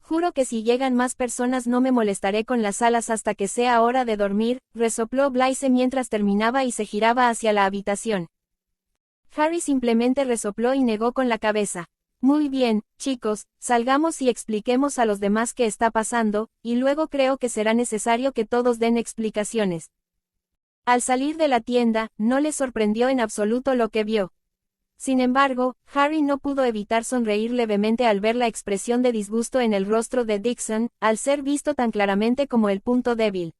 Juro que si llegan más personas no me molestaré con las alas hasta que sea hora de dormir, resopló Blaise mientras terminaba y se giraba hacia la habitación. Harry simplemente resopló y negó con la cabeza. Muy bien, chicos, salgamos y expliquemos a los demás qué está pasando, y luego creo que será necesario que todos den explicaciones. Al salir de la tienda, no le sorprendió en absoluto lo que vio. Sin embargo, Harry no pudo evitar sonreír levemente al ver la expresión de disgusto en el rostro de Dixon, al ser visto tan claramente como el punto débil.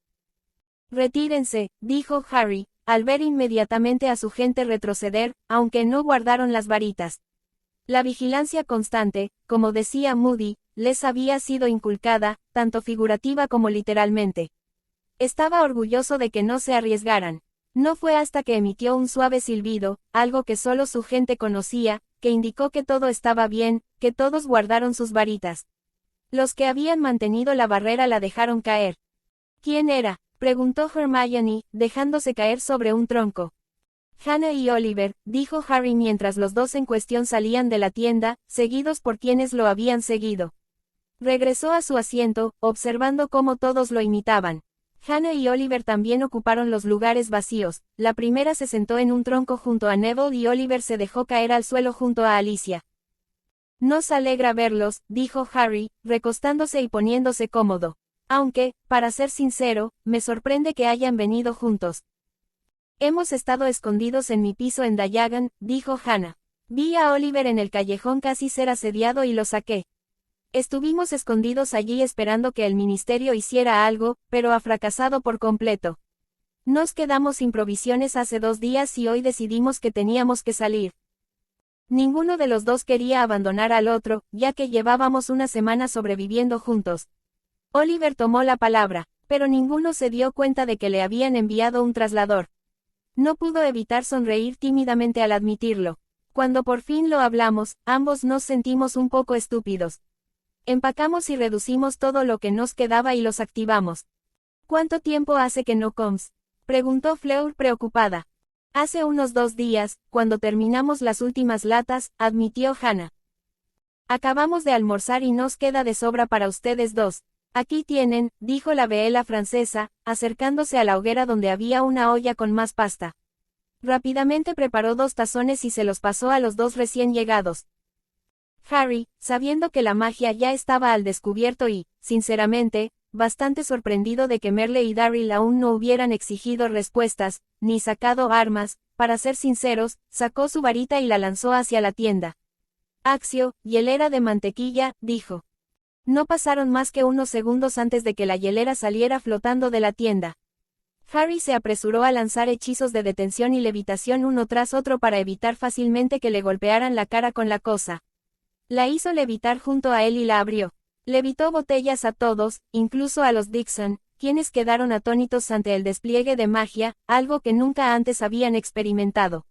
Retírense, dijo Harry, al ver inmediatamente a su gente retroceder, aunque no guardaron las varitas. La vigilancia constante, como decía Moody, les había sido inculcada, tanto figurativa como literalmente. Estaba orgulloso de que no se arriesgaran. No fue hasta que emitió un suave silbido, algo que solo su gente conocía, que indicó que todo estaba bien, que todos guardaron sus varitas. Los que habían mantenido la barrera la dejaron caer. ¿Quién era?, preguntó Hermione, dejándose caer sobre un tronco. Hannah y Oliver, dijo Harry mientras los dos en cuestión salían de la tienda, seguidos por quienes lo habían seguido. Regresó a su asiento, observando cómo todos lo imitaban. Hannah y Oliver también ocuparon los lugares vacíos. La primera se sentó en un tronco junto a Neville y Oliver se dejó caer al suelo junto a Alicia. Nos alegra verlos, dijo Harry, recostándose y poniéndose cómodo. Aunque, para ser sincero, me sorprende que hayan venido juntos. Hemos estado escondidos en mi piso en Diagon, dijo Hannah. Vi a Oliver en el callejón casi ser asediado y lo saqué. Estuvimos escondidos allí esperando que el ministerio hiciera algo, pero ha fracasado por completo. Nos quedamos sin provisiones hace 2 días y hoy decidimos que teníamos que salir. Ninguno de los dos quería abandonar al otro, ya que llevábamos una semana sobreviviendo juntos. Oliver tomó la palabra, pero ninguno se dio cuenta de que le habían enviado un traslador. No pudo evitar sonreír tímidamente al admitirlo. Cuando por fin lo hablamos, ambos nos sentimos un poco estúpidos. Empacamos y reducimos todo lo que nos quedaba y los activamos. ¿Cuánto tiempo hace que no comes?, preguntó Fleur preocupada. Hace unos 2 días, cuando terminamos las últimas latas, admitió Hannah. Acabamos de almorzar y nos queda de sobra para ustedes dos. Aquí tienen, dijo la Beela francesa, acercándose a la hoguera donde había una olla con más pasta. Rápidamente preparó 2 tazones y se los pasó a los 2 recién llegados. Harry, sabiendo que la magia ya estaba al descubierto y, sinceramente, bastante sorprendido de que Merle y Darryl aún no hubieran exigido respuestas, ni sacado armas, para ser sinceros, sacó su varita y la lanzó hacia la tienda. Accio, hielera de mantequilla, dijo. No pasaron más que unos segundos antes de que la hielera saliera flotando de la tienda. Harry se apresuró a lanzar hechizos de detención y levitación uno tras otro para evitar fácilmente que le golpearan la cara con la cosa. La hizo levitar junto a él y la abrió. Levitó botellas a todos, incluso a los Dixon, quienes quedaron atónitos ante el despliegue de magia, algo que nunca antes habían experimentado.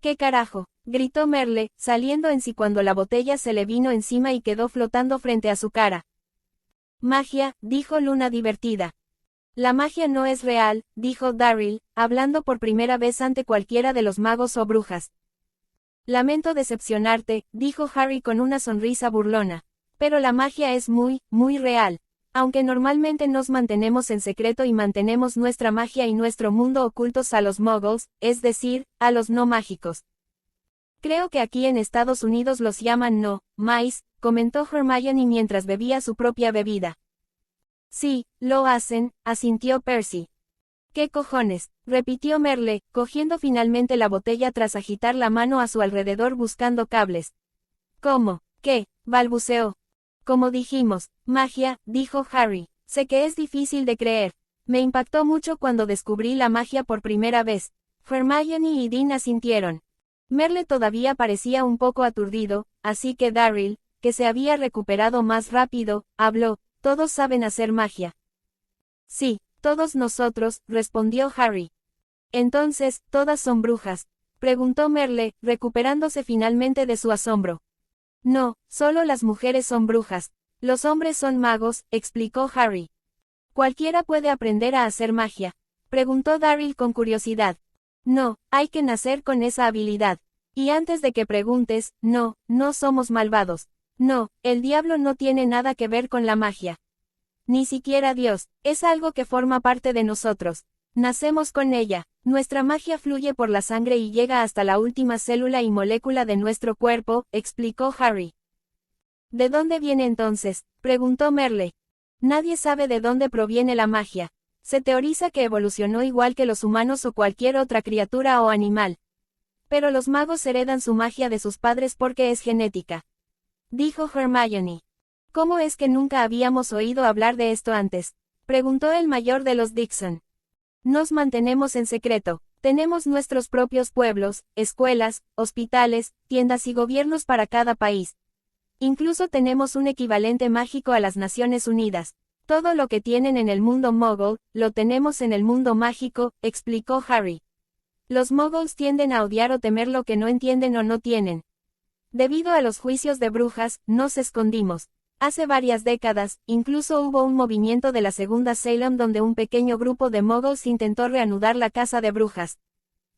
¿Qué carajo?, gritó Merle, saliendo en sí cuando la botella se le vino encima y quedó flotando frente a su cara. Magia, dijo Luna divertida. La magia no es real, dijo Darryl, hablando por primera vez ante cualquiera de los magos o brujas. Lamento decepcionarte, dijo Harry con una sonrisa burlona. Pero la magia es muy, muy real. Aunque normalmente nos mantenemos en secreto y mantenemos nuestra magia y nuestro mundo ocultos a los muggles, es decir, a los no mágicos. Creo que aquí en Estados Unidos los llaman no-mais, comentó Hermione mientras bebía su propia bebida. Sí, lo hacen, asintió Percy. ¿Qué cojones?, repitió Merle, cogiendo finalmente la botella tras agitar la mano a su alrededor buscando cables. ¿Cómo? ¿Qué?, balbuceó. Como dijimos, magia, dijo Harry. Sé que es difícil de creer. Me impactó mucho cuando descubrí la magia por primera vez. Hermione y Dean asintieron. Merle todavía parecía un poco aturdido, así que Darryl, que se había recuperado más rápido, habló. Todos saben hacer magia. Sí, todos nosotros, respondió Harry. Entonces, ¿todas son brujas?, preguntó Merle, recuperándose finalmente de su asombro. No, solo las mujeres son brujas. Los hombres son magos, explicó Harry. ¿Cualquiera puede aprender a hacer magia?, preguntó Darryl con curiosidad. No, hay que nacer con esa habilidad. Y antes de que preguntes, no somos malvados. No, el diablo no tiene nada que ver con la magia. Ni siquiera Dios, es algo que forma parte de nosotros. Nacemos con ella. Nuestra magia fluye por la sangre y llega hasta la última célula y molécula de nuestro cuerpo, explicó Harry. ¿De dónde viene entonces?, preguntó Merle. Nadie sabe de dónde proviene la magia. Se teoriza que evolucionó igual que los humanos o cualquier otra criatura o animal. Pero los magos heredan su magia de sus padres porque es genética, dijo Hermione. ¿Cómo es que nunca habíamos oído hablar de esto antes?, preguntó el mayor de los Dixon. Nos mantenemos en secreto. Tenemos nuestros propios pueblos, escuelas, hospitales, tiendas y gobiernos para cada país. Incluso tenemos un equivalente mágico a las Naciones Unidas. Todo lo que tienen en el mundo muggle, lo tenemos en el mundo mágico, explicó Harry. Los muggles tienden a odiar o temer lo que no entienden o no tienen. Debido a los juicios de brujas, nos escondimos. Hace varias décadas, incluso hubo un movimiento de la Segunda Salem donde un pequeño grupo de muggles intentó reanudar la caza de brujas.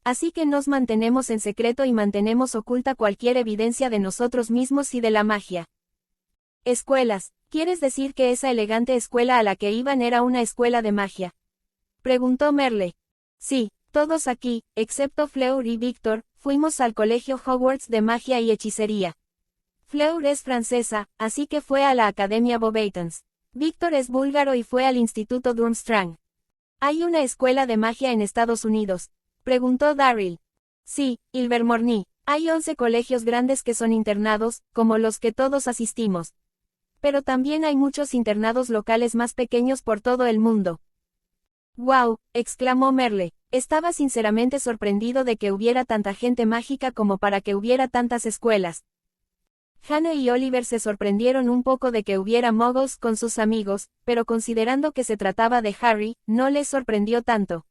Así que nos mantenemos en secreto y mantenemos oculta cualquier evidencia de nosotros mismos y de la magia. Escuelas, ¿quieres decir que esa elegante escuela a la que iban era una escuela de magia?, preguntó Merle. Sí, todos aquí, excepto Fleur y Victor, fuimos al colegio Hogwarts de magia y hechicería. Fleur es francesa, así que fue a la Academia Beauxbatons. Victor es búlgaro y fue al Instituto Durmstrang. ¿Hay una escuela de magia en Estados Unidos?, preguntó Darryl. Sí, Ilvermorny. Hay 11 colegios grandes que son internados, como los que todos asistimos. Pero también hay muchos internados locales más pequeños por todo el mundo. ¡Wow!, exclamó Merle. Estaba sinceramente sorprendido de que hubiera tanta gente mágica como para que hubiera tantas escuelas. Hannah y Oliver se sorprendieron un poco de que hubiera muggles con sus amigos, pero considerando que se trataba de Harry, no les sorprendió tanto.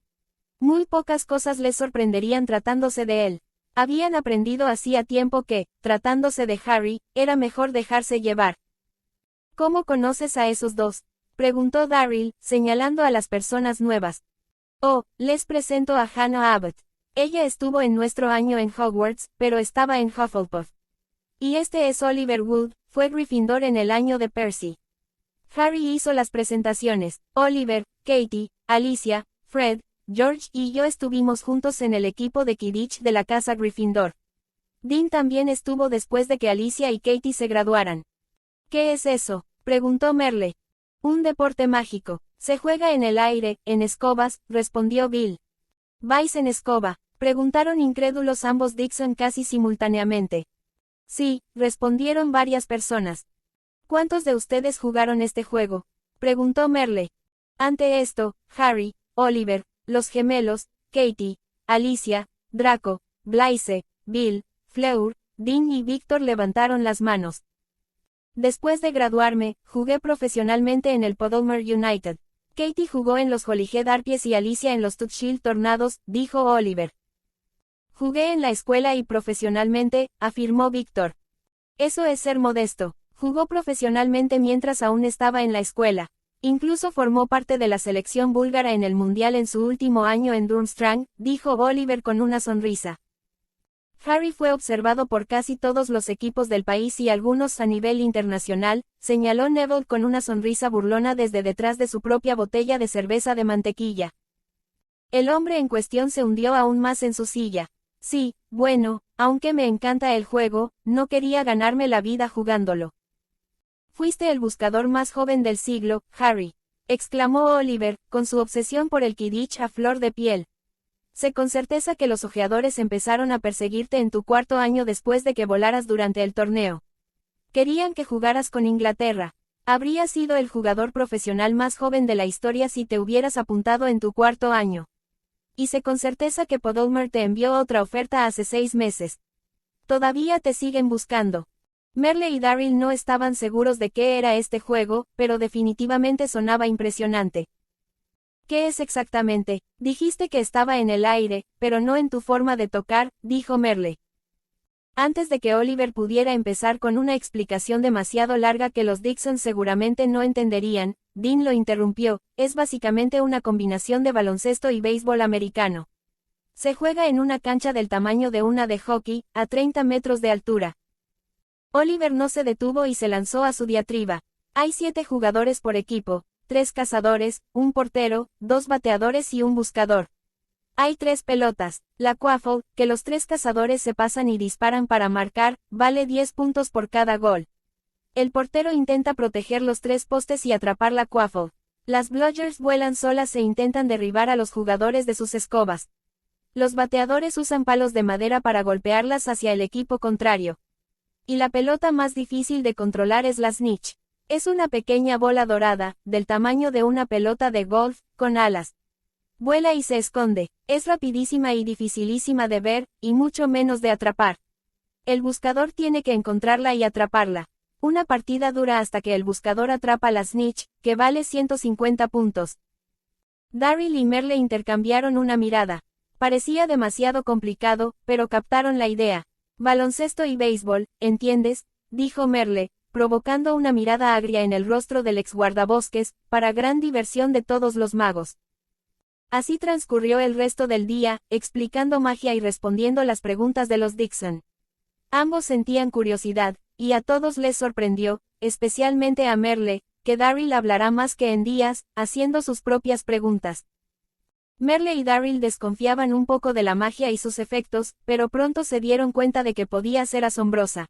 Muy pocas cosas les sorprenderían tratándose de él. Habían aprendido hacía tiempo que, tratándose de Harry, era mejor dejarse llevar. ¿Cómo conoces a esos dos?, preguntó Darryl, señalando a las personas nuevas. Oh, les presento a Hannah Abbott. Ella estuvo en nuestro año en Hogwarts, pero estaba en Hufflepuff. Y este es Oliver Wood, fue Gryffindor en el año de Percy. Harry hizo las presentaciones. Oliver, Katie, Alicia, Fred, George y yo estuvimos juntos en el equipo de Quidditch de la casa Gryffindor. Dean también estuvo después de que Alicia y Katie se graduaran. ¿Qué es eso?, preguntó Merle. Un deporte mágico. Se juega en el aire, en escobas, respondió Bill. ¿Vais en escoba?, preguntaron incrédulos ambos Dixon casi simultáneamente. Sí, respondieron varias personas. ¿Cuántos de ustedes jugaron este juego?, preguntó Merle. Ante esto, Harry, Oliver, los gemelos, Katie, Alicia, Draco, Blaise, Bill, Fleur, Dean y Victor levantaron las manos. Después de graduarme, jugué profesionalmente en el Puddlemere United. Katie jugó en los Holyhead Harpies y Alicia en los Tuxhill Tornados, dijo Oliver. Jugué en la escuela y profesionalmente, afirmó Víctor. Eso es ser modesto. Jugó profesionalmente mientras aún estaba en la escuela. Incluso formó parte de la selección búlgara en el Mundial en su último año en Durmstrang, dijo Oliver con una sonrisa. Harry fue observado por casi todos los equipos del país y algunos a nivel internacional, señaló Neville con una sonrisa burlona desde detrás de su propia botella de cerveza de mantequilla. El hombre en cuestión se hundió aún más en su silla. Sí, bueno, aunque me encanta el juego, no quería ganarme la vida jugándolo. Fuiste el buscador más joven del siglo, Harry, exclamó Oliver, con su obsesión por el Quidditch a flor de piel. Sé con certeza que los ojeadores empezaron a perseguirte en tu cuarto año después de que volaras durante el torneo. Querían que jugaras con Inglaterra. Habrías sido el jugador profesional más joven de la historia si te hubieras apuntado en tu cuarto año. Y sé con certeza que Podolmar te envió otra oferta hace 6 meses. Todavía te siguen buscando. Merle y Darryl no estaban seguros de qué era este juego, pero definitivamente sonaba impresionante. ¿Qué es exactamente? Dijiste que estaba en el aire, pero no en tu forma de tocar, dijo Merle. Antes de que Oliver pudiera empezar con una explicación demasiado larga que los Dixon seguramente no entenderían, Dean lo interrumpió, es básicamente una combinación de baloncesto y béisbol americano. Se juega en una cancha del tamaño de una de hockey, a 30 metros de altura. Oliver no se detuvo y se lanzó a su diatriba. Hay 7 jugadores por equipo, 3 cazadores, un portero, 2 bateadores y un buscador. Hay 3 pelotas. La quaffle, que los 3 cazadores se pasan y disparan para marcar, vale 10 puntos por cada gol. El portero intenta proteger los 3 postes y atrapar la quaffle. Las bludgers vuelan solas e intentan derribar a los jugadores de sus escobas. Los bateadores usan palos de madera para golpearlas hacia el equipo contrario. Y la pelota más difícil de controlar es la snitch. Es una pequeña bola dorada, del tamaño de una pelota de golf, con alas. Vuela y se esconde, es rapidísima y dificilísima de ver, y mucho menos de atrapar. El buscador tiene que encontrarla y atraparla. Una partida dura hasta que el buscador atrapa la snitch, que vale 150 puntos. Darryl y Merle intercambiaron una mirada. Parecía demasiado complicado, pero captaron la idea. Baloncesto y béisbol, ¿entiendes?, dijo Merle, provocando una mirada agria en el rostro del ex guardabosques, para gran diversión de todos los magos. Así transcurrió el resto del día, explicando magia y respondiendo las preguntas de los Dixon. Ambos sentían curiosidad, y a todos les sorprendió, especialmente a Merle, que Darryl hablará más que en días, haciendo sus propias preguntas. Merle y Darryl desconfiaban un poco de la magia y sus efectos, pero pronto se dieron cuenta de que podía ser asombrosa.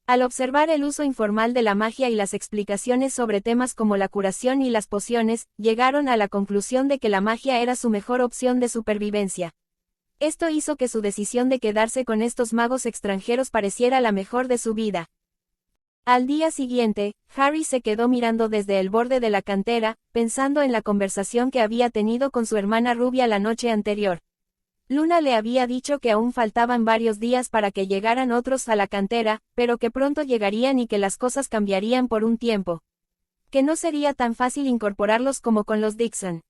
Al observar el uso informal de la magia y las explicaciones sobre temas como la curación y las pociones, llegaron a la conclusión de que la magia era su mejor opción de supervivencia. Esto hizo que su decisión de quedarse con estos magos extranjeros pareciera la mejor de su vida. Al día siguiente, Harry se quedó mirando desde el borde de la cantera, pensando en la conversación que había tenido con su hermana rubia la noche anterior. Luna le había dicho que aún faltaban varios días para que llegaran otros a la cantera, pero que pronto llegarían y que las cosas cambiarían por un tiempo. Que no sería tan fácil incorporarlos como con los Dixon.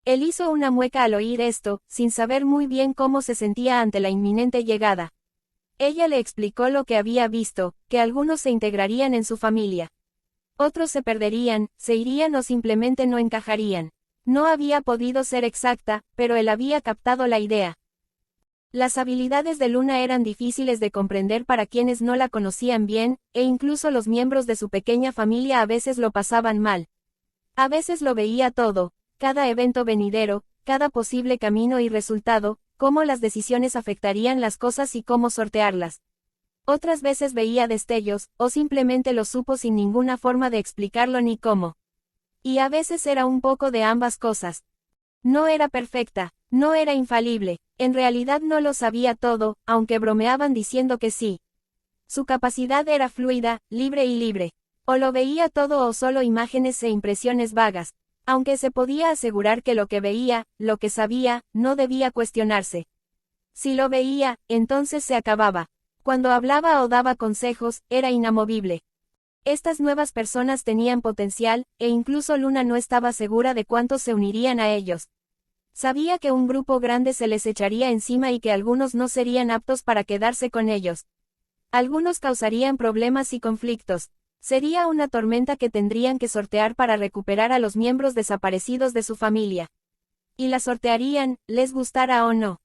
Él hizo una mueca al oír esto, sin saber muy bien cómo se sentía ante la inminente llegada. Ella le explicó lo que había visto, que algunos se integrarían en su familia. Otros se perderían, se irían o simplemente no encajarían. No había podido ser exacta, pero él había captado la idea. Las habilidades de Luna eran difíciles de comprender para quienes no la conocían bien, e incluso los miembros de su pequeña familia a veces lo pasaban mal. A veces lo veía todo, cada evento venidero, cada posible camino y resultado, cómo las decisiones afectarían las cosas y cómo sortearlas. Otras veces veía destellos, o simplemente lo supo sin ninguna forma de explicarlo ni cómo. Y a veces era un poco de ambas cosas. No era perfecta, no era infalible, en realidad no lo sabía todo, aunque bromeaban diciendo que sí. Su capacidad era fluida, libre y libre. O lo veía todo o solo imágenes e impresiones vagas. Aunque se podía asegurar que lo que veía, lo que sabía, no debía cuestionarse. Si lo veía, entonces se acababa. Cuando hablaba o daba consejos, era inamovible. Estas nuevas personas tenían potencial, e incluso Luna no estaba segura de cuántos se unirían a ellos. Sabía que un grupo grande se les echaría encima y que algunos no serían aptos para quedarse con ellos. Algunos causarían problemas y conflictos. Sería una tormenta que tendrían que sortear para recuperar a los miembros desaparecidos de su familia. Y la sortearían, les gustara o no.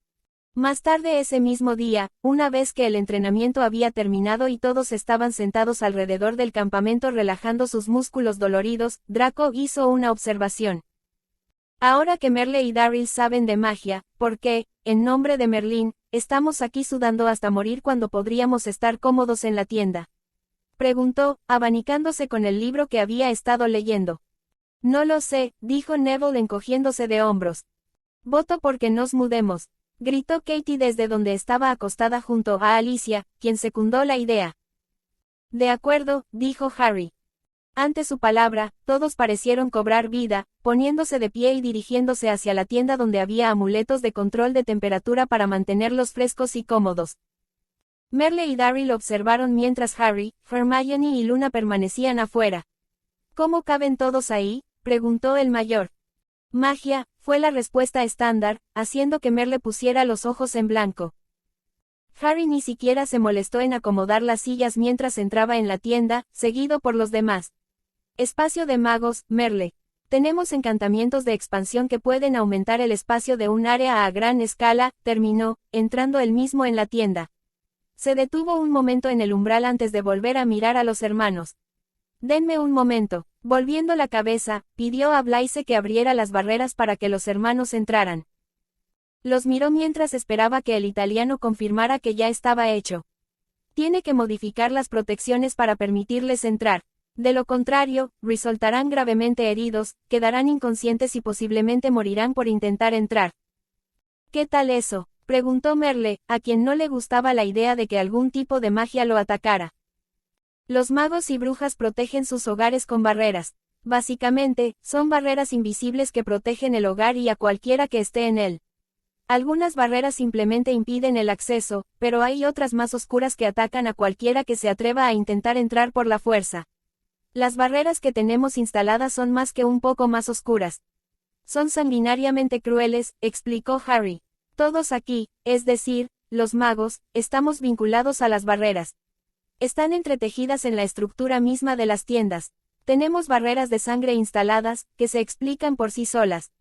Más tarde ese mismo día, una vez que el entrenamiento había terminado y todos estaban sentados alrededor del campamento relajando sus músculos doloridos, Draco hizo una observación. Ahora que Merle y Daryl saben de magia, ¿por qué, en nombre de Merlín, estamos aquí sudando hasta morir cuando podríamos estar cómodos en la tienda? Preguntó, abanicándose con el libro que había estado leyendo. No lo sé, dijo Neville encogiéndose de hombros. Voto porque nos mudemos, gritó Katie desde donde estaba acostada junto a Alicia, quien secundó la idea. De acuerdo, dijo Harry. Ante su palabra, todos parecieron cobrar vida, poniéndose de pie y dirigiéndose hacia la tienda donde había amuletos de control de temperatura para mantenerlos frescos y cómodos. Merle y Daryl observaron mientras Harry, Hermione y Luna permanecían afuera. ¿Cómo caben todos ahí?, preguntó el mayor. Magia, fue la respuesta estándar, haciendo que Merle pusiera los ojos en blanco. Harry ni siquiera se molestó en acomodar las sillas mientras entraba en la tienda, seguido por los demás. Espacio de magos, Merle. Tenemos encantamientos de expansión que pueden aumentar el espacio de un área a gran escala, terminó, entrando él mismo en la tienda. Se detuvo un momento en el umbral antes de volver a mirar a los hermanos. Denme un momento. Volviendo la cabeza, pidió a Blaise que abriera las barreras para que los hermanos entraran. Los miró mientras esperaba que el italiano confirmara que ya estaba hecho. Tiene que modificar las protecciones para permitirles entrar. De lo contrario, resultarán gravemente heridos, quedarán inconscientes y posiblemente morirán por intentar entrar. ¿Qué tal eso?, preguntó Merle, a quien no le gustaba la idea de que algún tipo de magia lo atacara. Los magos y brujas protegen sus hogares con barreras. Básicamente, son barreras invisibles que protegen el hogar y a cualquiera que esté en él. Algunas barreras simplemente impiden el acceso, pero hay otras más oscuras que atacan a cualquiera que se atreva a intentar entrar por la fuerza. Las barreras que tenemos instaladas son más que un poco más oscuras. Son sanguinariamente crueles, explicó Harry. Todos aquí, es decir, los magos, estamos vinculados a las barreras. Están entretejidas en la estructura misma de las tiendas. Tenemos barreras de sangre instaladas, que se explican por sí solas.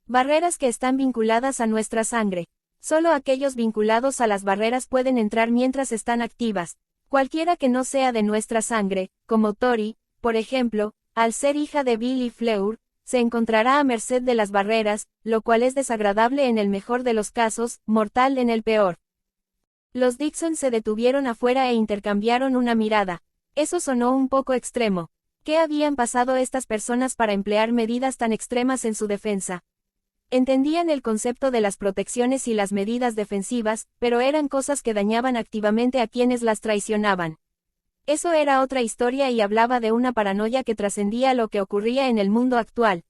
Barreras que están vinculadas a nuestra sangre. Solo aquellos vinculados a las barreras pueden entrar mientras están activas. Cualquiera que no sea de nuestra sangre, como Tori, por ejemplo, al ser hija de Bill y Fleur, se encontrará a merced de las barreras, lo cual es desagradable en el mejor de los casos, mortal en el peor. Los Dixon se detuvieron afuera e intercambiaron una mirada. Eso sonó un poco extremo. ¿Qué habían pasado estas personas para emplear medidas tan extremas en su defensa? Entendían el concepto de las protecciones y las medidas defensivas, pero eran cosas que dañaban activamente a quienes las traicionaban. Eso era otra historia y hablaba de una paranoia que trascendía lo que ocurría en el mundo actual.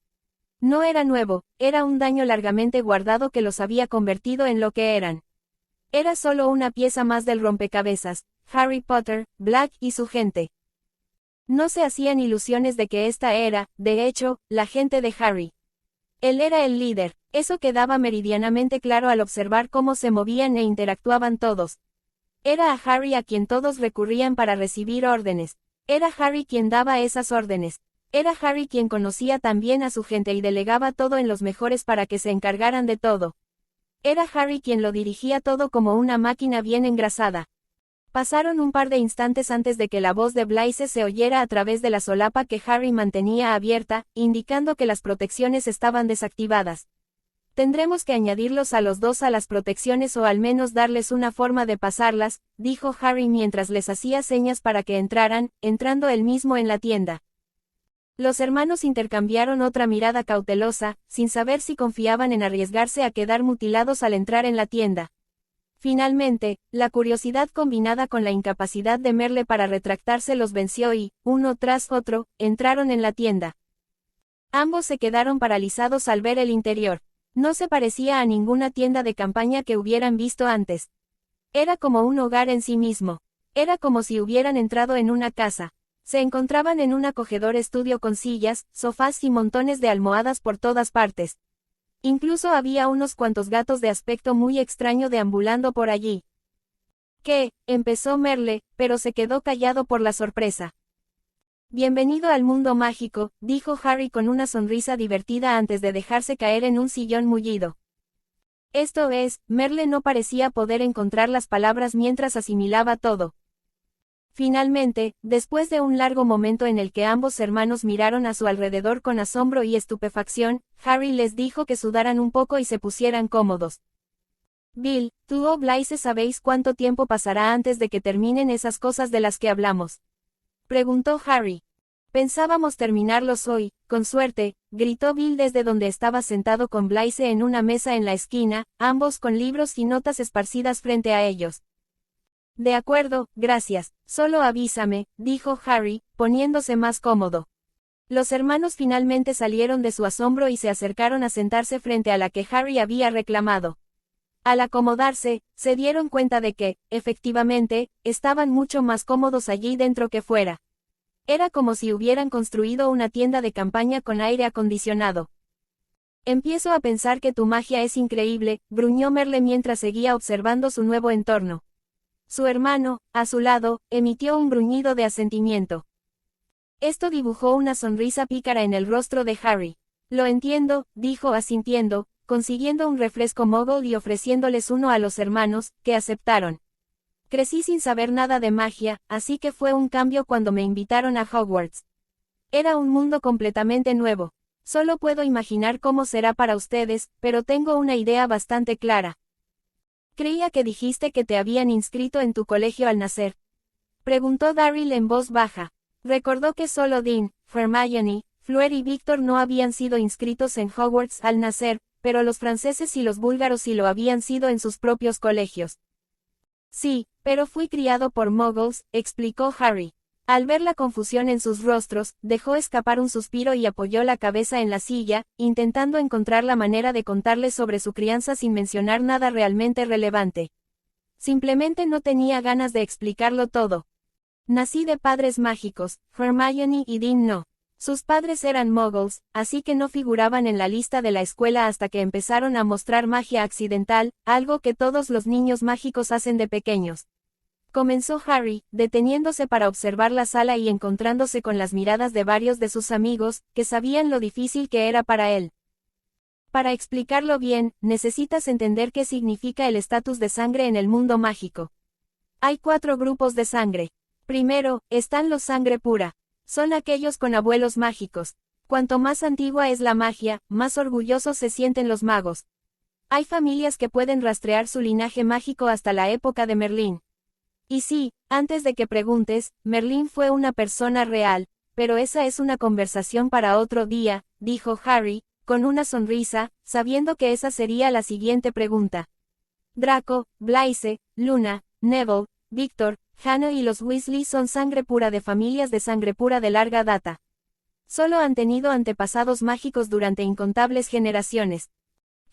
No era nuevo, era un daño largamente guardado que los había convertido en lo que eran. Era solo una pieza más del rompecabezas, Harry Potter, Black y su gente. No se hacían ilusiones de que esta era, de hecho, la gente de Harry. Él era el líder, eso quedaba meridianamente claro al observar cómo se movían e interactuaban todos. Era a Harry a quien todos recurrían para recibir órdenes. Era Harry quien daba esas órdenes. Era Harry quien conocía también a su gente y delegaba todo en los mejores para que se encargaran de todo. Era Harry quien lo dirigía todo como una máquina bien engrasada. Pasaron un par de instantes antes de que la voz de Blaise se oyera a través de la solapa que Harry mantenía abierta, indicando que las protecciones estaban desactivadas. Tendremos que añadirlos a los dos a las protecciones o al menos darles una forma de pasarlas, dijo Harry mientras les hacía señas para que entraran, entrando él mismo en la tienda. Los hermanos intercambiaron otra mirada cautelosa, sin saber si confiaban en arriesgarse a quedar mutilados al entrar en la tienda. Finalmente, la curiosidad combinada con la incapacidad de Merle para retractarse los venció y, uno tras otro, entraron en la tienda. Ambos se quedaron paralizados al ver el interior. No se parecía a ninguna tienda de campaña que hubieran visto antes. Era como un hogar en sí mismo. Era como si hubieran entrado en una casa. Se encontraban en un acogedor estudio con sillas, sofás y montones de almohadas por todas partes. Incluso había unos cuantos gatos de aspecto muy extraño deambulando por allí. ¿Qué? Empezó Merle, pero se quedó callado por la sorpresa. Bienvenido al mundo mágico, dijo Harry con una sonrisa divertida antes de dejarse caer en un sillón mullido. Esto es, Merle no parecía poder encontrar las palabras mientras asimilaba todo. Finalmente, después de un largo momento en el que ambos hermanos miraron a su alrededor con asombro y estupefacción, Harry les dijo que sudaran un poco y se pusieran cómodos. Bill, tú o Blaise sabéis cuánto tiempo pasará antes de que terminen esas cosas de las que hablamos. Preguntó Harry. Pensábamos terminarlos hoy, con suerte, gritó Bill desde donde estaba sentado con Blaise en una mesa en la esquina, ambos con libros y notas esparcidas frente a ellos. De acuerdo, gracias, solo avísame, dijo Harry, poniéndose más cómodo. Los hermanos finalmente salieron de su asombro y se acercaron a sentarse frente a la que Harry había reclamado. Al acomodarse, se dieron cuenta de que, efectivamente, estaban mucho más cómodos allí dentro que fuera. Era como si hubieran construido una tienda de campaña con aire acondicionado. Empiezo a pensar que tu magia es increíble, gruñó Merle mientras seguía observando su nuevo entorno. Su hermano, a su lado, emitió un gruñido de asentimiento. Esto dibujó una sonrisa pícara en el rostro de Harry. Lo entiendo, dijo asintiendo, consiguiendo un refresco Muggle y ofreciéndoles uno a los hermanos, que aceptaron. Crecí sin saber nada de magia, así que fue un cambio cuando me invitaron a Hogwarts. Era un mundo completamente nuevo. Solo puedo imaginar cómo será para ustedes, pero tengo una idea bastante clara. Creía que dijiste que te habían inscrito en tu colegio al nacer. Preguntó Darryl en voz baja. Recordó que solo Dean, Hermione, Fleur y Víctor no habían sido inscritos en Hogwarts al nacer, pero los franceses y los búlgaros sí lo habían sido en sus propios colegios. Sí, pero fui criado por muggles, explicó Harry. Al ver la confusión en sus rostros, dejó escapar un suspiro y apoyó la cabeza en la silla, intentando encontrar la manera de contarles sobre su crianza sin mencionar nada realmente relevante. Simplemente no tenía ganas de explicarlo todo. Nací de padres mágicos, Hermione y Dean no. Sus padres eran muggles, así que no figuraban en la lista de la escuela hasta que empezaron a mostrar magia accidental, algo que todos los niños mágicos hacen de pequeños. Comenzó Harry, deteniéndose para observar la sala y encontrándose con las miradas de varios de sus amigos, que sabían lo difícil que era para él. Para explicarlo bien, necesitas entender qué significa el estatus de sangre en el mundo mágico. Hay 4 grupos de sangre. Primero, están los sangre pura. Son aquellos con abuelos mágicos. Cuanto más antigua es la magia, más orgullosos se sienten los magos. Hay familias que pueden rastrear su linaje mágico hasta la época de Merlín. Y sí, antes de que preguntes, Merlín fue una persona real, pero esa es una conversación para otro día, dijo Harry, con una sonrisa, sabiendo que esa sería la siguiente pregunta. Draco, Blaise, Luna, Neville, Víctor, Hannah y los Weasley son sangre pura de familias de sangre pura de larga data. Solo han tenido antepasados mágicos durante incontables generaciones.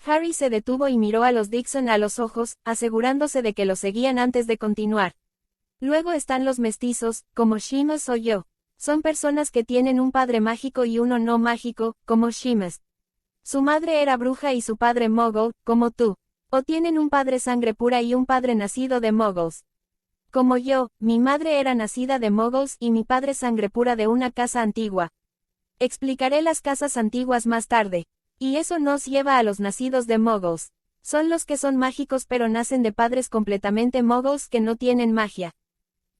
Harry se detuvo y miró a los Dixon a los ojos, asegurándose de que lo seguían antes de continuar. Luego están los mestizos, como Seamus o yo. Son personas que tienen un padre mágico y uno no mágico, como Seamus. Su madre era bruja y su padre muggle, como tú. O tienen un padre sangre pura y un padre nacido de muggles. Como yo, mi madre era nacida de muggles y mi padre sangre pura de una casa antigua. Explicaré las casas antiguas más tarde. Y eso nos lleva a los nacidos de muggles. Son los que son mágicos pero nacen de padres completamente muggles que no tienen magia.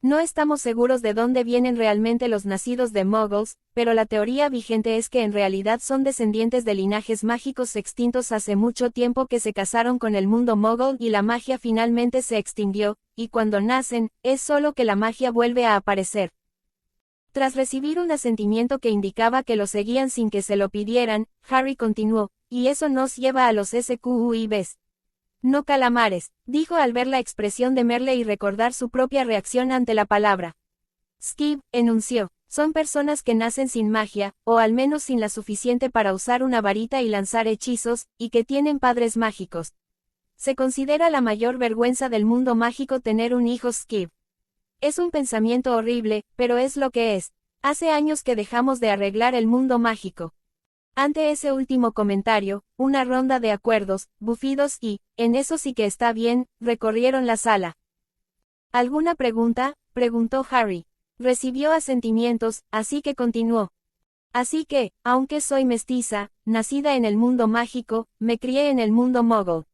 No estamos seguros de dónde vienen realmente los nacidos de muggles, pero la teoría vigente es que en realidad son descendientes de linajes mágicos extintos hace mucho tiempo que se casaron con el mundo muggle y la magia finalmente se extinguió, y cuando nacen, es solo que la magia vuelve a aparecer. Tras recibir un asentimiento que indicaba que lo seguían sin que se lo pidieran, Harry continuó, y eso nos lleva a los SQUIBs. No calamares, dijo al ver la expresión de Merle y recordar su propia reacción ante la palabra. Skib, enunció, son personas que nacen sin magia, o al menos sin la suficiente para usar una varita y lanzar hechizos, y que tienen padres mágicos. Se considera la mayor vergüenza del mundo mágico tener un hijo Skib. Es un pensamiento horrible, pero es lo que es. Hace años que dejamos de arreglar el mundo mágico. Ante ese último comentario, una ronda de acuerdos, bufidos y, en eso sí que está bien, recorrieron la sala. ¿Alguna pregunta?, preguntó Harry. Recibió asentimientos, así que continuó. Así que, aunque soy mestiza, nacida en el mundo mágico, me crié en el mundo mogul.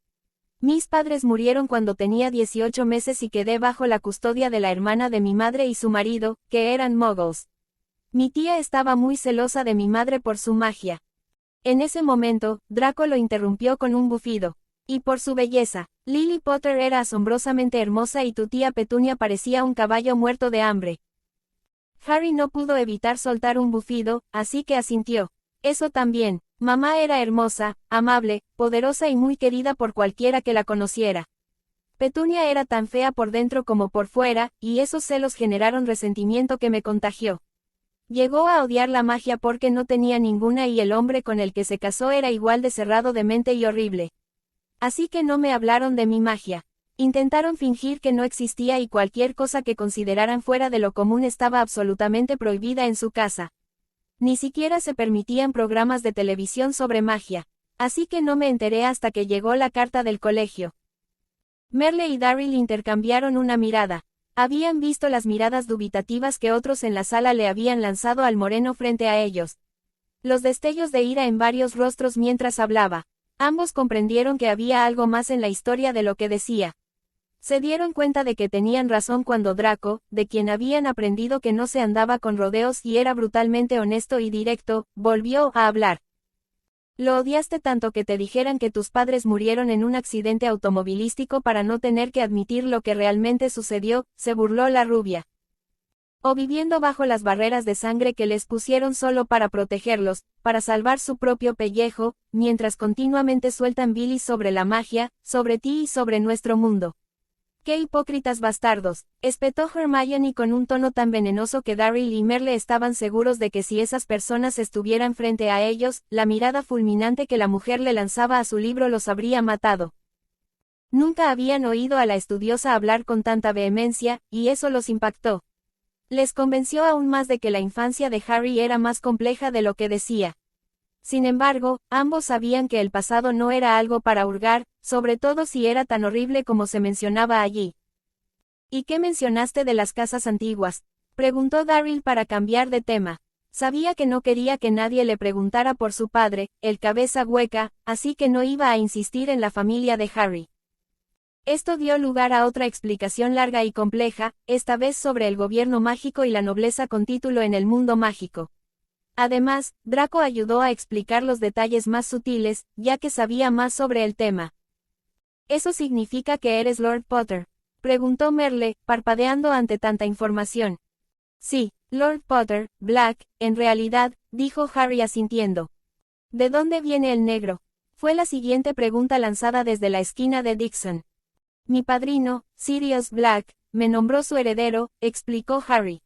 Mis padres murieron cuando tenía 18 meses y quedé bajo la custodia de la hermana de mi madre y su marido, que eran muggles. Mi tía estaba muy celosa de mi madre por su magia. En ese momento, Draco lo interrumpió con un bufido. Y por su belleza. Lily Potter era asombrosamente hermosa y tu tía Petunia parecía un caballo muerto de hambre. Harry no pudo evitar soltar un bufido, así que asintió. Eso también. Mamá era hermosa, amable, poderosa y muy querida por cualquiera que la conociera. Petunia era tan fea por dentro como por fuera, y esos celos generaron resentimiento que me contagió. Llegó a odiar la magia porque no tenía ninguna y el hombre con el que se casó era igual de cerrado de mente y horrible. Así que no me hablaron de mi magia. Intentaron fingir que no existía y cualquier cosa que consideraran fuera de lo común estaba absolutamente prohibida en su casa. Ni siquiera se permitían programas de televisión sobre magia. Así que no me enteré hasta que llegó la carta del colegio. Merle y Darryl intercambiaron una mirada. Habían visto las miradas dubitativas que otros en la sala le habían lanzado al moreno frente a ellos. Los destellos de ira en varios rostros mientras hablaba. Ambos comprendieron que había algo más en la historia de lo que decía. Se dieron cuenta de que tenían razón cuando Draco, de quien habían aprendido que no se andaba con rodeos y era brutalmente honesto y directo, volvió a hablar. Lo odiaste tanto que te dijeran que tus padres murieron en un accidente automovilístico para no tener que admitir lo que realmente sucedió, se burló la rubia. O viviendo bajo las barreras de sangre que les pusieron solo para protegerlos, para salvar su propio pellejo, mientras continuamente sueltan bilis sobre la magia, sobre ti y sobre nuestro mundo. ¡Qué hipócritas bastardos!, espetó Hermione con un tono tan venenoso que Darryl y Merle estaban seguros de que si esas personas estuvieran frente a ellos, la mirada fulminante que la mujer le lanzaba a su libro los habría matado. Nunca habían oído a la estudiosa hablar con tanta vehemencia, y eso los impactó. Les convenció aún más de que la infancia de Harry era más compleja de lo que decía. Sin embargo, ambos sabían que el pasado no era algo para hurgar, sobre todo si era tan horrible como se mencionaba allí. ¿Y qué mencionaste de las casas antiguas?, preguntó Darryl para cambiar de tema. Sabía que no quería que nadie le preguntara por su padre, el cabeza hueca, así que no iba a insistir en la familia de Harry. Esto dio lugar a otra explicación larga y compleja, esta vez sobre el gobierno mágico y la nobleza con título en el mundo mágico. Además, Draco ayudó a explicar los detalles más sutiles, ya que sabía más sobre el tema. ¿Eso significa que eres Lord Potter?, preguntó Merle, parpadeando ante tanta información. Sí, Lord Potter, Black, en realidad, dijo Harry asintiendo. ¿De dónde viene el negro?, fue la siguiente pregunta lanzada desde la esquina de Dixon. Mi padrino, Sirius Black, me nombró su heredero, explicó Harry.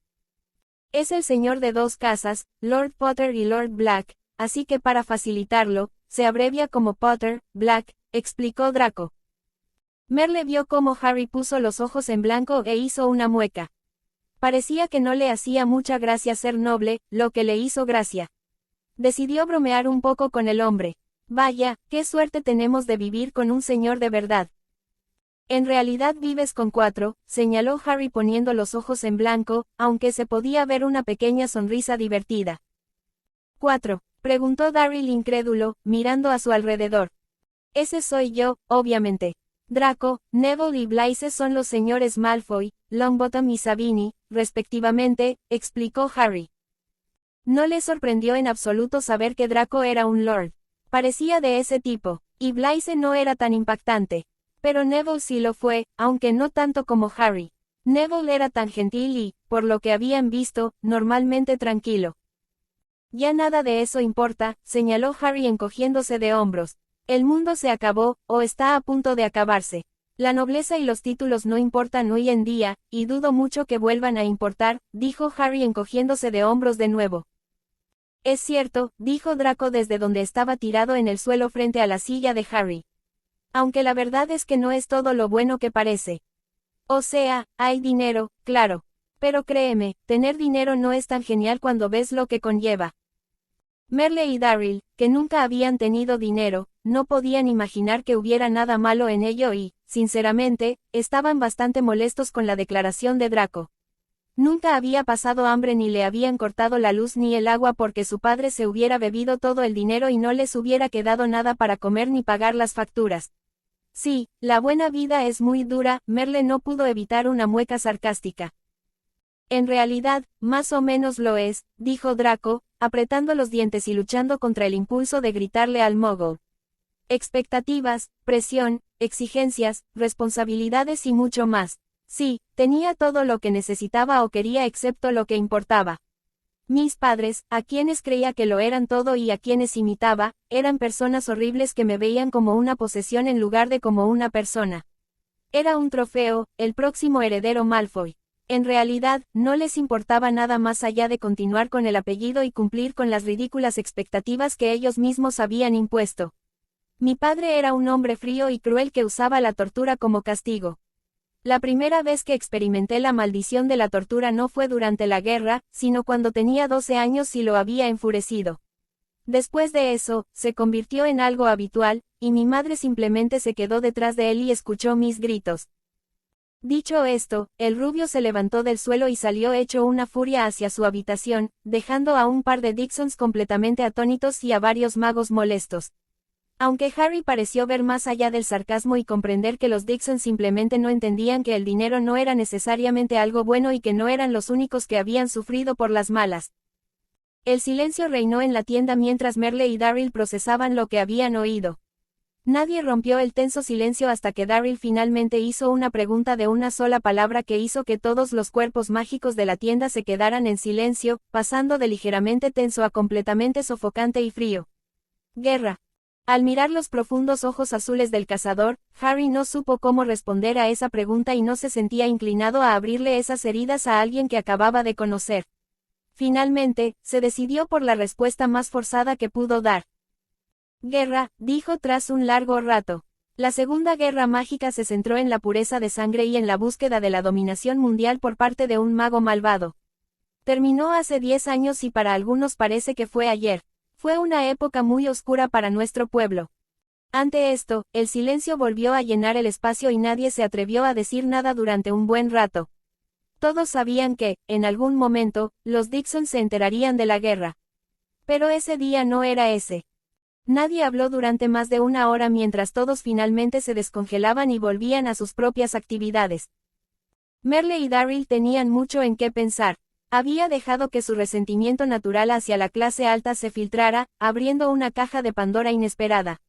Es el señor de dos casas, Lord Potter y Lord Black, así que para facilitarlo, se abrevia como Potter, Black, explicó Draco. Merle vio cómo Harry puso los ojos en blanco e hizo una mueca. Parecía que no le hacía mucha gracia ser noble, lo que le hizo gracia. Decidió bromear un poco con el hombre. Vaya, qué suerte tenemos de vivir con un señor de verdad. En realidad vives con 4, señaló Harry poniendo los ojos en blanco, aunque se podía ver una pequeña sonrisa divertida. 4, preguntó Darryl incrédulo, mirando a su alrededor. Ese soy yo, obviamente. Draco, Neville y Blaise son los señores Malfoy, Longbottom y Sabini, respectivamente, explicó Harry. No le sorprendió en absoluto saber que Draco era un lord. Parecía de ese tipo, y Blaise no era tan impactante. Pero Neville sí lo fue, aunque no tanto como Harry. Neville era tan gentil y, por lo que habían visto, normalmente tranquilo. Ya nada de eso importa, señaló Harry encogiéndose de hombros. El mundo se acabó, o está a punto de acabarse. La nobleza y los títulos no importan hoy en día, y dudo mucho que vuelvan a importar, dijo Harry encogiéndose de hombros de nuevo. Es cierto, dijo Draco desde donde estaba tirado en el suelo frente a la silla de Harry. Aunque la verdad es que no es todo lo bueno que parece. O sea, hay dinero, claro. Pero créeme, tener dinero no es tan genial cuando ves lo que conlleva. Merle y Daryl, que nunca habían tenido dinero, no podían imaginar que hubiera nada malo en ello y, sinceramente, estaban bastante molestos con la declaración de Draco. Nunca había pasado hambre ni le habían cortado la luz ni el agua porque su padre se hubiera bebido todo el dinero y no les hubiera quedado nada para comer ni pagar las facturas. Sí, la buena vida es muy dura, Merle no pudo evitar una mueca sarcástica. En realidad, más o menos lo es, dijo Draco, apretando los dientes y luchando contra el impulso de gritarle al mogul. Expectativas, presión, exigencias, responsabilidades y mucho más. Sí, tenía todo lo que necesitaba o quería excepto lo que importaba. Mis padres, a quienes creía que lo eran todo y a quienes imitaba, eran personas horribles que me veían como una posesión en lugar de como una persona. Era un trofeo, el próximo heredero Malfoy. En realidad, no les importaba nada más allá de continuar con el apellido y cumplir con las ridículas expectativas que ellos mismos habían impuesto. Mi padre era un hombre frío y cruel que usaba la tortura como castigo. La primera vez que experimenté la maldición de la tortura no fue durante la guerra, sino cuando tenía 12 años y lo había enfurecido. Después de eso, se convirtió en algo habitual, y mi madre simplemente se quedó detrás de él y escuchó mis gritos. Dicho esto, el rubio se levantó del suelo y salió hecho una furia hacia su habitación, dejando a un par de Dixons completamente atónitos y a varios magos molestos. Aunque Harry pareció ver más allá del sarcasmo y comprender que los Dixon simplemente no entendían que el dinero no era necesariamente algo bueno y que no eran los únicos que habían sufrido por las malas. El silencio reinó en la tienda mientras Merle y Daryl procesaban lo que habían oído. Nadie rompió el tenso silencio hasta que Daryl finalmente hizo una pregunta de una sola palabra que hizo que todos los cuerpos mágicos de la tienda se quedaran en silencio, pasando de ligeramente tenso a completamente sofocante y frío. Guerra. Al mirar los profundos ojos azules del cazador, Harry no supo cómo responder a esa pregunta y no se sentía inclinado a abrirle esas heridas a alguien que acababa de conocer. Finalmente, se decidió por la respuesta más forzada que pudo dar. Guerra, dijo tras un largo rato. La Segunda Guerra Mágica se centró en la pureza de sangre y en la búsqueda de la dominación mundial por parte de un mago malvado. Terminó hace 10 años y para algunos parece que fue ayer. Fue una época muy oscura para nuestro pueblo. Ante esto, el silencio volvió a llenar el espacio y nadie se atrevió a decir nada durante un buen rato. Todos sabían que, en algún momento, los Dixon se enterarían de la guerra. Pero ese día no era ese. Nadie habló durante más de una hora mientras todos finalmente se descongelaban y volvían a sus propias actividades. Merle y Daryl tenían mucho en qué pensar. Había dejado que su resentimiento natural hacia la clase alta se filtrara, abriendo una caja de Pandora inesperada.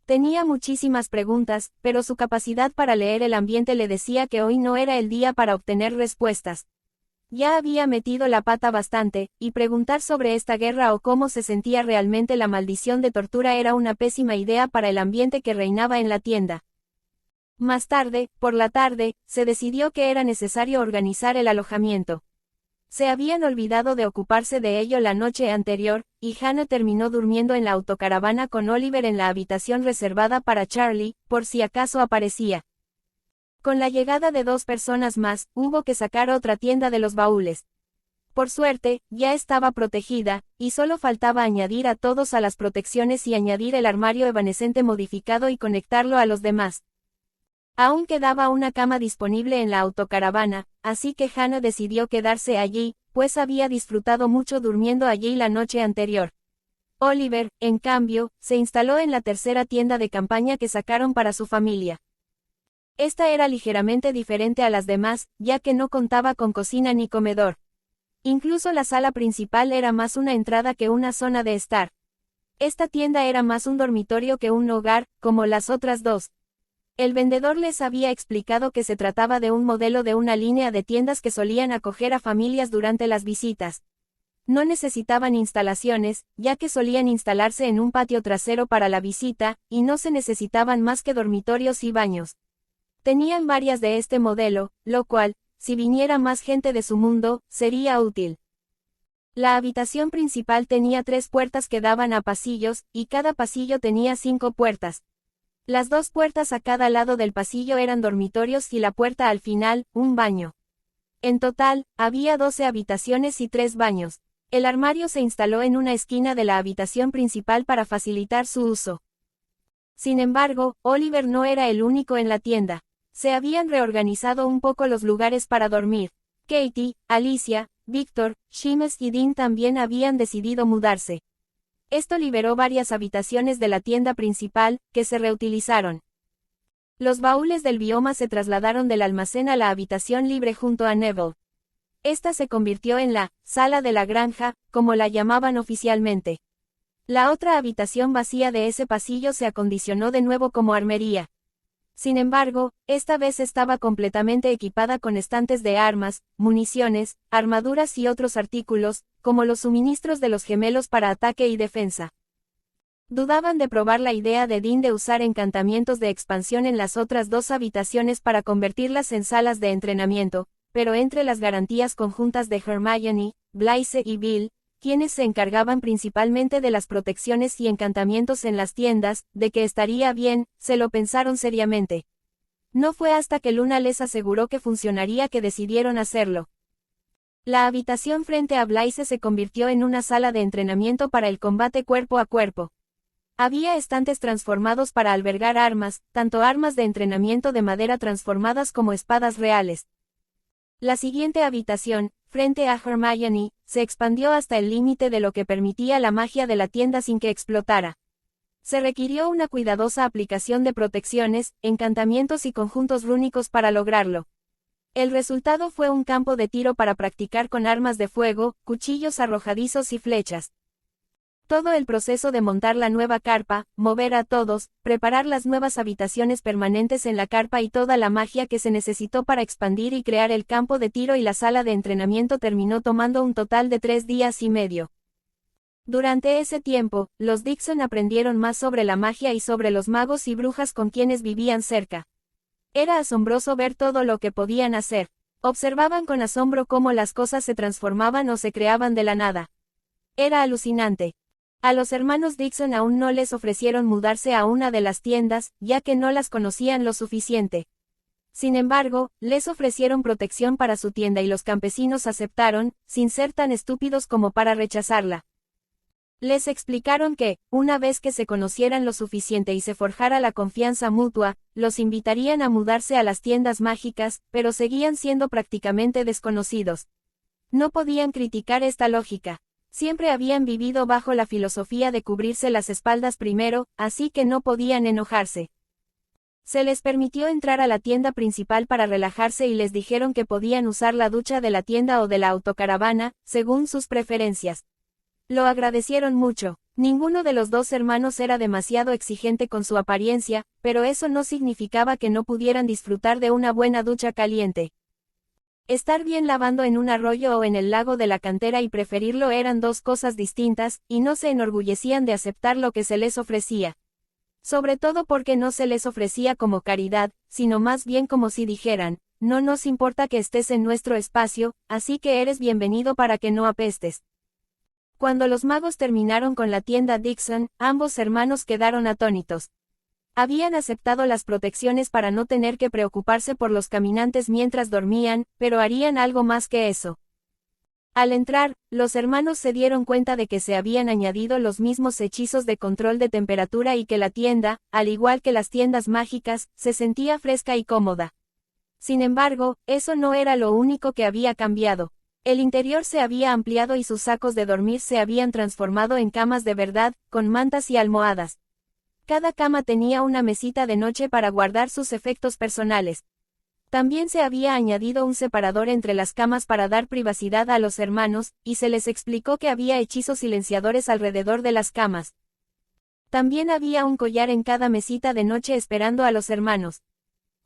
Tenía muchísimas preguntas, pero su capacidad para leer el ambiente le decía que hoy no era el día para obtener respuestas. Ya había metido la pata bastante, y preguntar sobre esta guerra o cómo se sentía realmente la maldición de tortura era una pésima idea para el ambiente que reinaba en la tienda. Más tarde, por la tarde, se decidió que era necesario organizar el alojamiento. Se habían olvidado de ocuparse de ello la noche anterior, y Hannah terminó durmiendo en la autocaravana con Oliver en la habitación reservada para Charlie, por si acaso aparecía. Con la llegada de 2 personas más, hubo que sacar otra tienda de los baúles. Por suerte, ya estaba protegida, y solo faltaba añadir a todos a las protecciones y añadir el armario evanescente modificado y conectarlo a los demás. Aún quedaba una cama disponible en la autocaravana, así que Hannah decidió quedarse allí, pues había disfrutado mucho durmiendo allí la noche anterior. Oliver, en cambio, se instaló en la tercera tienda de campaña que sacaron para su familia. Esta era ligeramente diferente a las demás, ya que no contaba con cocina ni comedor. Incluso la sala principal era más una entrada que una zona de estar. Esta tienda era más un dormitorio que un hogar, como las otras dos. El vendedor les había explicado que se trataba de un modelo de una línea de tiendas que solían acoger a familias durante las visitas. No necesitaban instalaciones, ya que solían instalarse en un patio trasero para la visita, y no se necesitaban más que dormitorios y baños. Tenían varias de este modelo, lo cual, si viniera más gente de su mundo, sería útil. La habitación principal tenía 3 puertas que daban a pasillos, y cada pasillo tenía 5 puertas. Las 2 puertas a cada lado del pasillo eran dormitorios y la puerta al final, un baño. En total, había 12 habitaciones y 3 baños. El armario se instaló en una esquina de la habitación principal para facilitar su uso. Sin embargo, Oliver no era el único en la tienda. Se habían reorganizado un poco los lugares para dormir. Katie, Alicia, Victor, Seamus y Dean también habían decidido mudarse. Esto liberó varias habitaciones de la tienda principal, que se reutilizaron. Los baúles del bioma se trasladaron del almacén a la habitación libre junto a Neville. Esta se convirtió en la «sala de la granja», como la llamaban oficialmente. La otra habitación vacía de ese pasillo se acondicionó de nuevo como armería. Sin embargo, esta vez estaba completamente equipada con estantes de armas, municiones, armaduras y otros artículos, como los suministros de los gemelos para ataque y defensa. Dudaban de probar la idea de Dean de usar encantamientos de expansión en las otras dos habitaciones para convertirlas en salas de entrenamiento, pero entre las garantías conjuntas de Hermione, Blaise y Bill, quienes se encargaban principalmente de las protecciones y encantamientos en las tiendas, de que estaría bien, se lo pensaron seriamente. No fue hasta que Luna les aseguró que funcionaría que decidieron hacerlo. La habitación frente a Blaise se convirtió en una sala de entrenamiento para el combate cuerpo a cuerpo. Había estantes transformados para albergar armas, tanto armas de entrenamiento de madera transformadas como espadas reales. La siguiente habitación, frente a Hermione, se expandió hasta el límite de lo que permitía la magia de la tienda sin que explotara. Se requirió una cuidadosa aplicación de protecciones, encantamientos y conjuntos rúnicos para lograrlo. El resultado fue un campo de tiro para practicar con armas de fuego, cuchillos arrojadizos y flechas. Todo el proceso de montar la nueva carpa, mover a todos, preparar las nuevas habitaciones permanentes en la carpa y toda la magia que se necesitó para expandir y crear el campo de tiro y la sala de entrenamiento terminó tomando un total de 3 días y medio. Durante ese tiempo, los Dixon aprendieron más sobre la magia y sobre los magos y brujas con quienes vivían cerca. Era asombroso ver todo lo que podían hacer. Observaban con asombro cómo las cosas se transformaban o se creaban de la nada. Era alucinante. A los hermanos Dixon aún no les ofrecieron mudarse a una de las tiendas, ya que no las conocían lo suficiente. Sin embargo, les ofrecieron protección para su tienda y los campesinos aceptaron, sin ser tan estúpidos como para rechazarla. Les explicaron que, una vez que se conocieran lo suficiente y se forjara la confianza mutua, los invitarían a mudarse a las tiendas mágicas, pero seguían siendo prácticamente desconocidos. No podían criticar esta lógica. Siempre habían vivido bajo la filosofía de cubrirse las espaldas primero, así que no podían enojarse. Se les permitió entrar a la tienda principal para relajarse y les dijeron que podían usar la ducha de la tienda o de la autocaravana, según sus preferencias. Lo agradecieron mucho. Ninguno de los dos hermanos era demasiado exigente con su apariencia, pero eso no significaba que no pudieran disfrutar de una buena ducha caliente. Estar bien lavando en un arroyo o en el lago de la cantera y preferirlo eran dos cosas distintas, y no se enorgullecían de aceptar lo que se les ofrecía. Sobre todo porque no se les ofrecía como caridad, sino más bien como si dijeran, no nos importa que estés en nuestro espacio, así que eres bienvenido para que no apestes. Cuando los magos terminaron con la tienda Dixon, ambos hermanos quedaron atónitos. Habían aceptado las protecciones para no tener que preocuparse por los caminantes mientras dormían, pero harían algo más que eso. Al entrar, los hermanos se dieron cuenta de que se habían añadido los mismos hechizos de control de temperatura y que la tienda, al igual que las tiendas mágicas, se sentía fresca y cómoda. Sin embargo, eso no era lo único que había cambiado. El interior se había ampliado y sus sacos de dormir se habían transformado en camas de verdad, con mantas y almohadas. Cada cama tenía una mesita de noche para guardar sus efectos personales. También se había añadido un separador entre las camas para dar privacidad a los hermanos, y se les explicó que había hechizos silenciadores alrededor de las camas. También había un collar en cada mesita de noche esperando a los hermanos.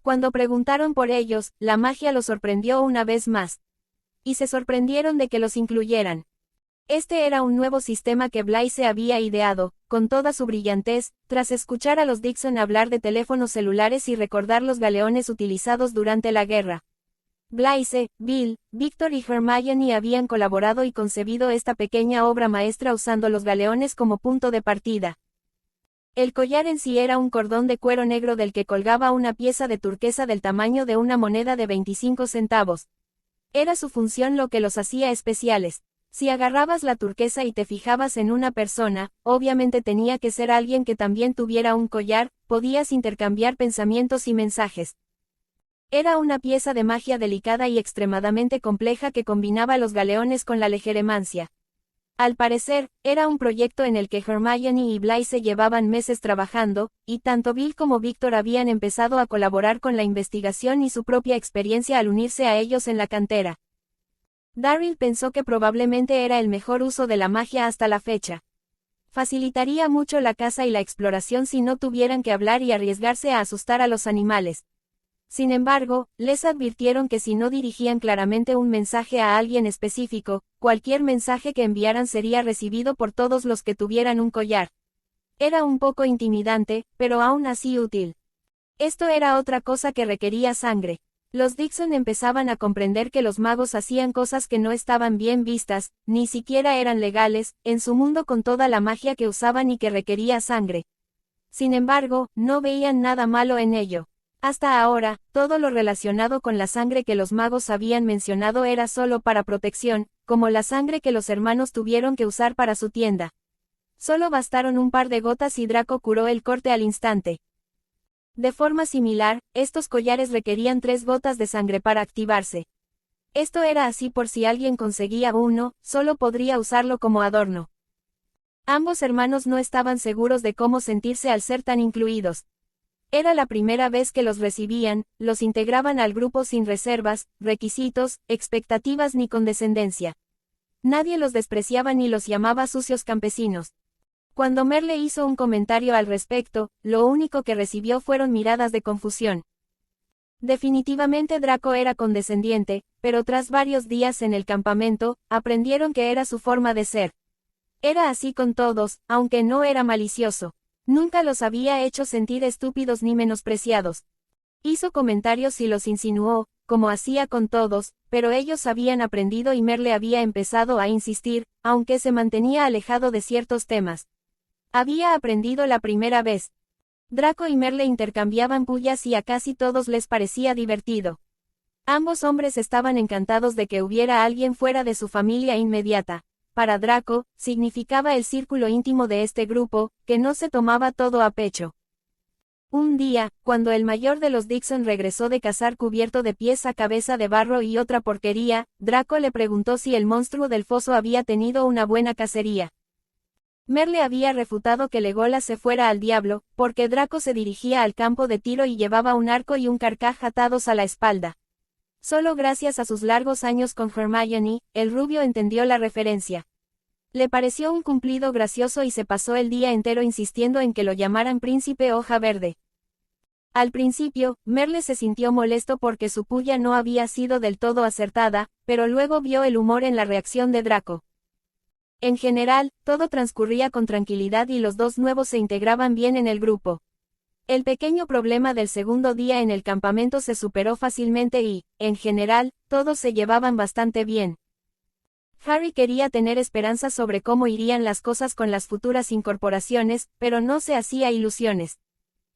Cuando preguntaron por ellos, la magia los sorprendió una vez más. Y se sorprendieron de que los incluyeran. Este era un nuevo sistema que Blaise había ideado, con toda su brillantez, tras escuchar a los Dixon hablar de teléfonos celulares y recordar los galeones utilizados durante la guerra. Blaise, Bill, Victor y Hermione habían colaborado y concebido esta pequeña obra maestra usando los galeones como punto de partida. El collar en sí era un cordón de cuero negro del que colgaba una pieza de turquesa del tamaño de una moneda de 25 centavos. Era su función lo que los hacía especiales. Si agarrabas la turquesa y te fijabas en una persona, obviamente tenía que ser alguien que también tuviera un collar, podías intercambiar pensamientos y mensajes. Era una pieza de magia delicada y extremadamente compleja que combinaba los galeones con la legeremancia. Al parecer, era un proyecto en el que Hermione y Blaise llevaban meses trabajando, y tanto Bill como Víctor habían empezado a colaborar con la investigación y su propia experiencia al unirse a ellos en la cantera. Darryl pensó que probablemente era el mejor uso de la magia hasta la fecha. Facilitaría mucho la caza y la exploración si no tuvieran que hablar y arriesgarse a asustar a los animales. Sin embargo, les advirtieron que si no dirigían claramente un mensaje a alguien específico, cualquier mensaje que enviaran sería recibido por todos los que tuvieran un collar. Era un poco intimidante, pero aún así útil. Esto era otra cosa que requería sangre. Los Dixon empezaban a comprender que los magos hacían cosas que no estaban bien vistas, ni siquiera eran legales, en su mundo con toda la magia que usaban y que requería sangre. Sin embargo, no veían nada malo en ello. Hasta ahora, todo lo relacionado con la sangre que los magos habían mencionado era solo para protección, como la sangre que los hermanos tuvieron que usar para su tienda. Solo bastaron un par de gotas y Draco curó el corte al instante. De forma similar, estos collares requerían 3 gotas de sangre para activarse. Esto era así por si alguien conseguía uno, solo podría usarlo como adorno. Ambos hermanos no estaban seguros de cómo sentirse al ser tan incluidos. Era la primera vez que los recibían, los integraban al grupo sin reservas, requisitos, expectativas ni condescendencia. Nadie los despreciaba ni los llamaba sucios campesinos. Cuando Merle hizo un comentario al respecto, lo único que recibió fueron miradas de confusión. Definitivamente Draco era condescendiente, pero tras varios días en el campamento, aprendieron que era su forma de ser. Era así con todos, aunque no era malicioso. Nunca los había hecho sentir estúpidos ni menospreciados. Hizo comentarios y los insinuó, como hacía con todos, pero ellos habían aprendido y Merle había empezado a insistir, aunque se mantenía alejado de ciertos temas. Había aprendido la primera vez. Draco y Merle intercambiaban pullas y a casi todos les parecía divertido. Ambos hombres estaban encantados de que hubiera alguien fuera de su familia inmediata. Para Draco, significaba el círculo íntimo de este grupo, que no se tomaba todo a pecho. Un día, cuando el mayor de los Dixon regresó de cazar cubierto de pies a cabeza de barro y otra porquería, Draco le preguntó si el monstruo del foso había tenido una buena cacería. Merle había refutado que Legolas se fuera al diablo, porque Draco se dirigía al campo de tiro y llevaba un arco y un carcaj atados a la espalda. Solo gracias a sus largos años con Hermione, el rubio entendió la referencia. Le pareció un cumplido gracioso y se pasó el día entero insistiendo en que lo llamaran Príncipe Hoja Verde. Al principio, Merle se sintió molesto porque su puya no había sido del todo acertada, pero luego vio el humor en la reacción de Draco. En general, todo transcurría con tranquilidad y los dos nuevos se integraban bien en el grupo. El pequeño problema del segundo día en el campamento se superó fácilmente y, en general, todos se llevaban bastante bien. Harry quería tener esperanzas sobre cómo irían las cosas con las futuras incorporaciones, pero no se hacía ilusiones.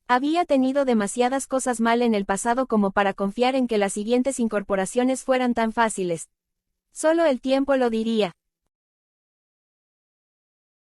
Había tenido demasiadas cosas mal en el pasado como para confiar en que las siguientes incorporaciones fueran tan fáciles. Solo el tiempo lo diría.